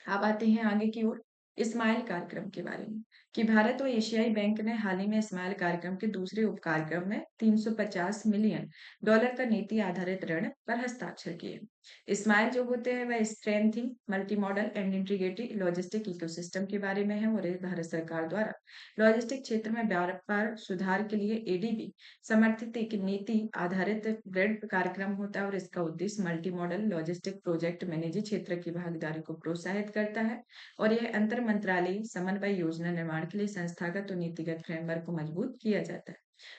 अब आते हैं आगे की ओर। इस्माइल कार्यक्रम के बारे में कि भारत और एशियाई बैंक ने हाल ही में इस्माइल कार्यक्रम के दूसरे उप कार्यक्रम में 350 मिलियन डॉलर का नीति आधारित ऋण पर हस्ताक्षर किए। इस्माइल जो होते हैं वह strengthening multi modal and integrated logistic ecosystem के बारे में है और ये भारत सरकार द्वारा लॉजिस्टिक क्षेत्र में व्यापार सुधार के लिए एडीबी समर्थित एक नीति आधारित ऋण कार्यक्रम होता है और इसका उद्देश्य मल्टी मॉडल लॉजिस्टिक प्रोजेक्ट में निजी क्षेत्र की भागीदारी को प्रोत्साहित करता है और यह अंतर मंत्रालयी समन्वय योजना निर्माण के लिए संस्थागत और नीतिगत फ्रेमवर्क को मजबूत किया जाता है।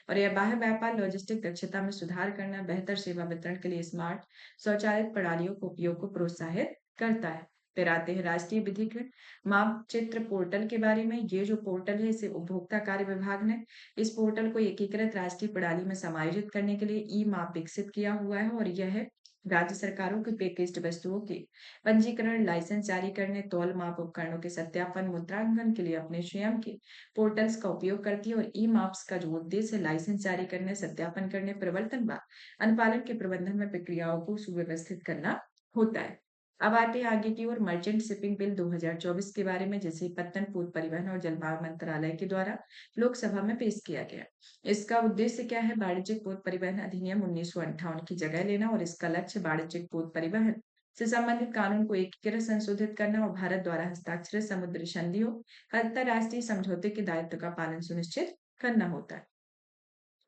और यह बाह्य व्यापार लॉजिस्टिक दक्षता में सुधार करना, बेहतर सेवा वितरण के लिए स्मार्ट स्वचालित प्रणालियों के उपयोग को प्रोत्साहित करता है। फिर आते हैं राष्ट्रीय विधिक मापचित्र पोर्टल के बारे में। ये जो पोर्टल है इसे उपभोक्ता कार्य विभाग ने इस पोर्टल को एकीकृत राष्ट्रीय प्रणाली में समायोजित करने के लिए ई माप विकसित किया हुआ है और यह राज्य सरकारों की पैकेज्ड वस्तुओं के पंजीकरण, लाइसेंस जारी करने, तौल माप उपकरणों के सत्यापन, मुद्रांकन के लिए अपने स्वयं के पोर्टल्स का उपयोग करती है और ई माप्स का जो उद्देश्य है लाइसेंस जारी करने, सत्यापन करने, प्रवर्तन व अनुपालन के प्रबंधन में प्रक्रियाओं को सुव्यवस्थित करना होता है। अब आते हैं आगे की ओर मर्चेंट शिपिंग बिल 2024 के बारे में, जिसे पत्तन, पूर्व परिवहन और जलमार्ग मंत्रालय के द्वारा लोकसभा में पेश किया गया। इसका उद्देश्य क्या है? वाणिज्यिक पोत परिवहन अधिनियम 1958 की जगह लेना और इसका लक्ष्य वाणिज्यिक पोत परिवहन से संबंधित कानून को एकीकृत संशोधित करना और भारत द्वारा हस्ताक्षरित समुद्री संधियों, अंतरराष्ट्रीय समझौते के दायित्व का पालन सुनिश्चित करना होता है।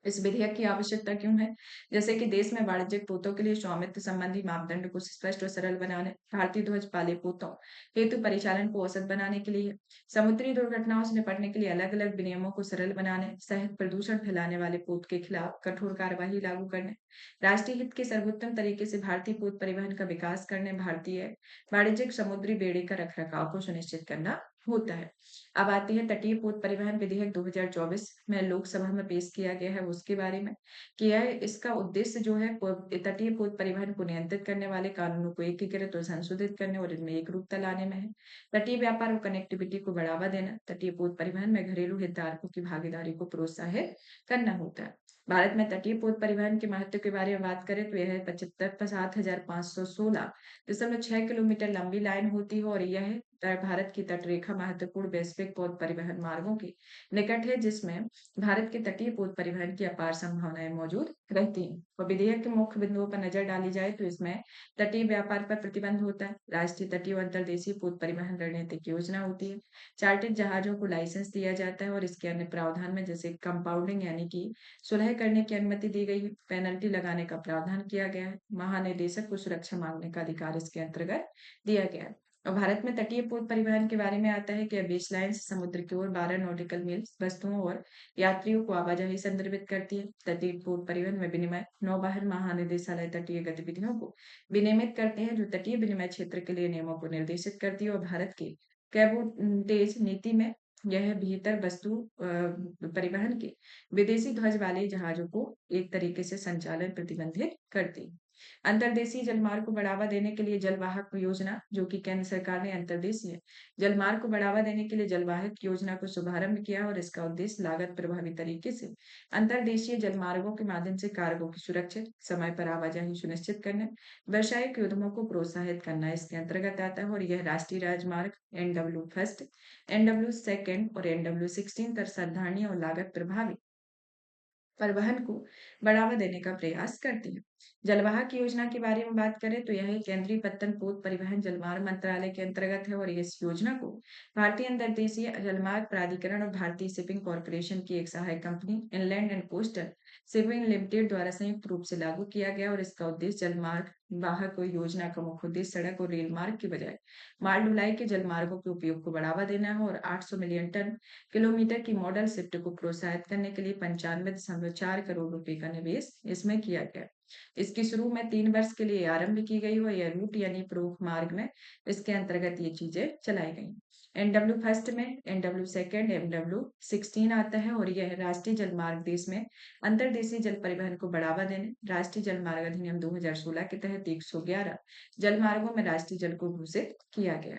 इस विधेयक की आवश्यकता क्यों है? जैसे कि देश में वाणिज्यिक पोतों के लिए स्वामित्व संबंधी मापदंड को स्पष्ट और सरल बनाने, भारतीय ध्वज वाले पोतों हेतु परिचालन को औसत बनाने के लिए, समुद्री दुर्घटनाओं से निपटने के लिए अलग-अलग विनियमों को सरल बनाने, शहद प्रदूषण फैलाने वाले पोत के खिलाफ कठोर कार्यवाही लागू करने, राष्ट्रीय हित के सर्वोत्तम तरीके से भारतीय पोत परिवहन का विकास करने, भारतीय वाणिज्यिक समुद्री बेड़े का रखरखाव को सुनिश्चित करना होता है। अब आती है तटीय पोत परिवहन विधेयक 2024 में लोकसभा में पेश किया गया है उसके बारे में कि यह इसका उद्देश्य जो है तटीय पोत परिवहन को नियंत्रित करने वाले कानूनों को एकीकृत और संशोधित करने और इनमें एक रूपता लाने में है। तटीय व्यापार और कनेक्टिविटी को बढ़ावा देना, तटीय पोत परिवहन में घरेलू हितधारकों की भागीदारी को प्रोत्साहित करना होता है। भारत में तटीय पोत परिवहन के महत्व के बारे में बात करें तो यह 75,516.6 किलोमीटर लंबी लाइन होती है और यह भारत की तटरेखा महत्वपूर्ण वैश्विक पोत परिवहन मार्गों के निकट है, जिसमें भारत के तटीय पोत परिवहन की अपार संभावनाएं मौजूद रहती हैं। और विधेयक के मुख्य बिंदुओं पर नजर डाली जाए तो इसमें तटीय व्यापार पर प्रतिबंध होता है, राष्ट्रीय तटीय और अंतर्देशीय पोत परिवहन रणनीतिक योजना होती है, चार्टर्ड जहाजों को लाइसेंस दिया जाता है और इसके अन्य प्रावधान में जैसे कंपाउंडिंग यानी कि सुलह करने की अनुमति दी गई है, पेनल्टी लगाने का प्रावधान किया गया है, महानिदेशक को सुरक्षा मांगने का अधिकार इसके अंतर्गत दिया गया है। और भारत में तटीय पोत परिवहन के बारे में आता है कि बेस लाइन से समुद्र की ओर 12 नॉटिकल मील्स वस्तुओं और यात्रियों को आवाजाही संदर्भित करती है। तटीय पोत परिवहन में विनिमय नौबहर महानिदेशालय तटीय गतिविधियों को विनियमित करते हैं, जो तटीय विनिमय क्षेत्र के लिए नियमों को निर्देशित करती है और भारत के कैबोटेज नीति में यह भीतर वस्तु परिवहन के विदेशी ध्वज वाले जहाजों को एक तरीके से संचालन प्रतिबंधित करती है। अंतर्देशीय जलमार्ग को बढ़ावा देने के लिए जलवाहक योजना, जो कि केंद्र सरकार ने अंतर्देशीय जलमार्ग को बढ़ावा देने के लिए जलवाहक योजना को शुभारंभ किया और इसका उद्देश्य लागत प्रभावी तरीके से अंतर्देशीय जलमार्गों के माध्यम से कार्गो की सुरक्षित समय पर आवाजाही सुनिश्चित करने, व्यावसायिक उद्यमों को प्रोत्साहित करना इसके अंतर्गत आता है और यह राष्ट्रीय राजमार्ग एनडब्ल्यू फर्स्ट, एनडब्ल्यू सेकेंड और एनडब्ल्यू 16 पर सावधानी और लागत प्रभावी परिवहन को बढ़ावा देने का प्रयास करती है। जलवाहक योजना के बारे में बात करें तो यह केंद्रीय पत्तन पोत परिवहन जलमार्ग मंत्रालय के अंतर्गत है और इस योजना को भारतीय अंतर्देशीय जलमार्ग प्राधिकरण और भारतीय शिपिंग कॉरपोरेशन की एक सहायक company inland and coastal shipping limited द्वारा संयुक्त रूप से लागू किया गया और इसका उद्देश्य जलमार्ग वाहक योजना का मुख्य उद्देश्य सड़क और रेल मार्ग के बजाय माल ढुलाई के जलमार्गों के उपयोग को बढ़ावा देना है और 800 मिलियन टन किलोमीटर की मॉडल शिफ्ट को प्रोत्साहित करने के लिए 95.4 करोड़ रुपए का निवेश इसमें किया गया। इसकी शुरू में 3 वर्ष के लिए आरंभ की गई हो यह रूट यानी प्रमुख मार्ग में इसके अंतर्गत ये चीजें चलाई गई। एनडब्ल्यू फर्स्ट में एनडब्ल्यू सेकेंड एनडब्ल्यू 16 आता है और यह राष्ट्रीय जलमार्ग देश में अंतर्देशीय जल परिवहन को बढ़ावा देने राष्ट्रीय जलमार्ग अधिनियम 2016 के तहत 111 जलमार्गों में राष्ट्रीय जल को घोषित किया गया।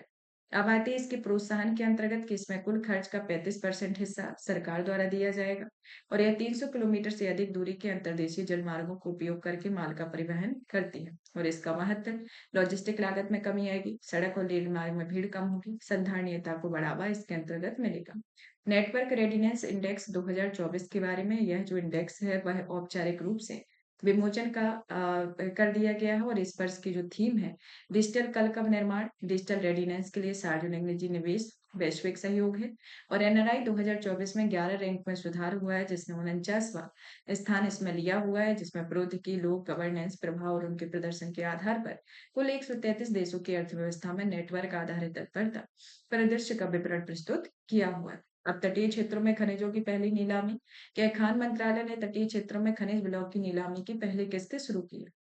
अब आते हैं इसके प्रोत्साहन के अंतर्गत कि इसमें कुल खर्च का 35% हिस्सा सरकार द्वारा दिया जाएगा और यह 300 किलोमीटर से अधिक दूरी के अंतर्देशीय जलमार्गों का उपयोग करके माल का परिवहन करती है। और इसका महत्व, लॉजिस्टिक लागत में कमी आएगी, सड़क और रेल मार्ग में भीड़ कम होगी, संधारणीयता को बढ़ावा इसके अंतर्गत मिलेगा। नेटवर्क रेडिनेस इंडेक्स 2024 के बारे में, यह जो इंडेक्स है वह औपचारिक रूप से विमोचन कर दिया गया है और इस वर्ष की जो थीम है, डिजिटल कल का निर्माण, डिजिटल रेडिनेस के लिए सार्वजनिक निजी निवेश, वैश्विक सहयोग है। और एनआरआई 2024 में 11 रैंक में सुधार हुआ है, जिसने 49वां स्थान इसमें लिया हुआ है, जिसमें प्रौद्योगिकी, लोक गवर्नेंस, प्रभाव और उनके प्रदर्शन के आधार पर कुल 133 देशों की अर्थव्यवस्था में नेटवर्क आधारित तत्परता परिदृश्य का विवरण प्रस्तुत किया हुआ है। अब तटीय क्षेत्रों में खनिजों की पहली नीलामी, क्या खान मंत्रालय ने तटीय क्षेत्रों में खनिज ब्लॉक की नीलामी की पहली किस्त शुरू की है।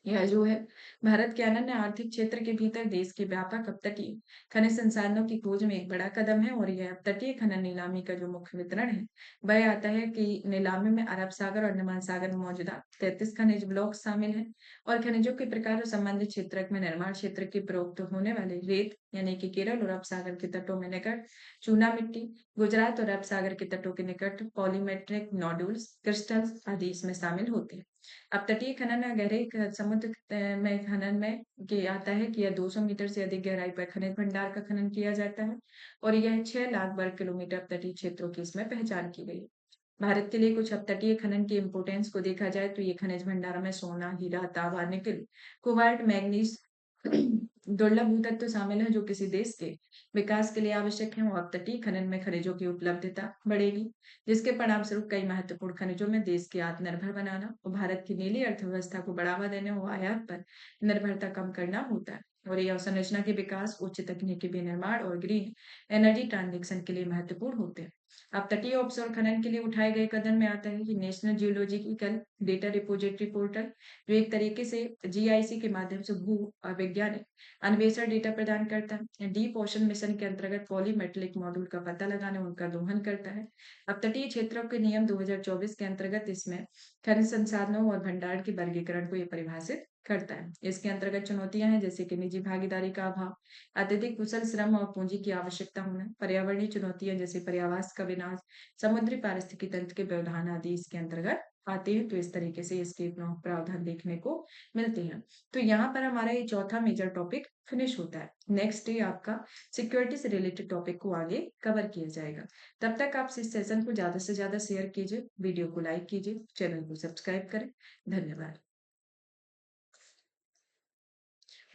यह जो है, भारत के अनन्य आर्थिक क्षेत्र के भीतर देश के व्यापक अपतटीय खनिज संसाधनों की खोज में एक बड़ा कदम है और यह अपतटीय खनन नीलामी का जो मुख्य वितरण है, वह आता है कि नीलामी में अरब सागर और अंडमान सागर में मौजूदा 33 खनिज ब्लॉक शामिल हैं और खनिजों के प्रकार और संबंधित क्षेत्र में निर्माण क्षेत्र के प्रयुक्त होने वाले रेत, यानी कि केरल और अरब सागर के तटों में निकट चूना मिट्टी, गुजरात और अरब सागर के तटों के निकट पॉलीमेट्रिक नोडुल्स, क्रिस्टल्स आदि इसमें शामिल होते हैं। अब तटीय खनन गहरे समुद्र में खनन में ये आता है कि यह 200 मीटर से अधिक गहराई पर खनिज भंडार का खनन किया जाता है और यह 6 लाख वर्ग किलोमीटर तटीय क्षेत्रों की इसमें पहचान की गई है। भारत के लिए कुछ अपतटीय खनन की इम्पोर्टेंस को देखा जाए तो ये खनिज भंडार में सोना, हीरा, तांबा, निकेल, कोबाल्ट, मैग्नीज दुर्लभ भूतत्व शामिल है जो किसी देश के विकास के लिए आवश्यक है और अपतटीय खनन में खनिजों की उपलब्धता बढ़ेगी, जिसके परिणाम स्वरूप कई महत्वपूर्ण खनिजों में देश के आत्मनिर्भर बनाना और भारत की नीली अर्थव्यवस्था को बढ़ावा देने और आयात पर निर्भरता कम करना होता है। और ये अवसंरचना के विकास, उच्च तकनीकी विनिर्माण और ग्रीन एनर्जी ट्रांजेक्शन के लिए महत्वपूर्ण होते हैं। अब तटीय ऑफशोर खनन के लिए उठाए गए कदम में आता है कि national geological data repository portal, जो एक तरीके से जीआईसी के माध्यम से भू वैज्ञानिक अन्वेषण डेटा प्रदान करता है। डीप ओशन मिशन के अंतर्गत पॉलीमेट्रिक मॉड्यूल का पता लगाने उनका दोहन करता है। अब तटीय क्षेत्रों के नियम 2024 के अंतर्गत इसमें खनिज संसाधनों और भंडार के वर्गीकरण को ये परिभाषित करता है। इसके अंतर्गत चुनौतियां हैं जैसे कि निजी भागीदारी का अभाव, अत्यधिक कुशल श्रम और पूंजी की आवश्यकता होना, पर्यावरणीय चुनौतियां जैसे पर्यावरण का विनाश, समुद्री पारिस्थितिकी तंत्र के व्यवधान आदि इसके अंतर्गत आते हैं। तो इस तरीके से इसके प्रावधान देखने को मिलते हैं। तो यहाँ पर हमारा ये चौथा मेजर टॉपिक फिनिश होता है। नेक्स्ट डे आपका सिक्योरिटी से रिलेटेड टॉपिक को आगे कवर किया जाएगा। तब तक आप इस सेशन को ज्यादा से ज्यादा शेयर कीजिए, वीडियो को लाइक कीजिए, चैनल को सब्सक्राइब करें। धन्यवाद।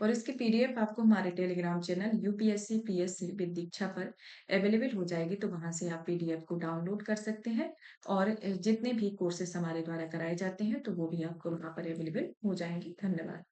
और इसकी पीडीएफ आपको हमारे Telegram channel UPSC PSC with Diksha पर अवेलेबल हो जाएगी, तो वहां से आप पीडीएफ को डाउनलोड कर सकते हैं और जितने भी कोर्सेस हमारे द्वारा कराए जाते हैं तो वो भी आपको वहां पर अवेलेबल हो जाएंगे। धन्यवाद।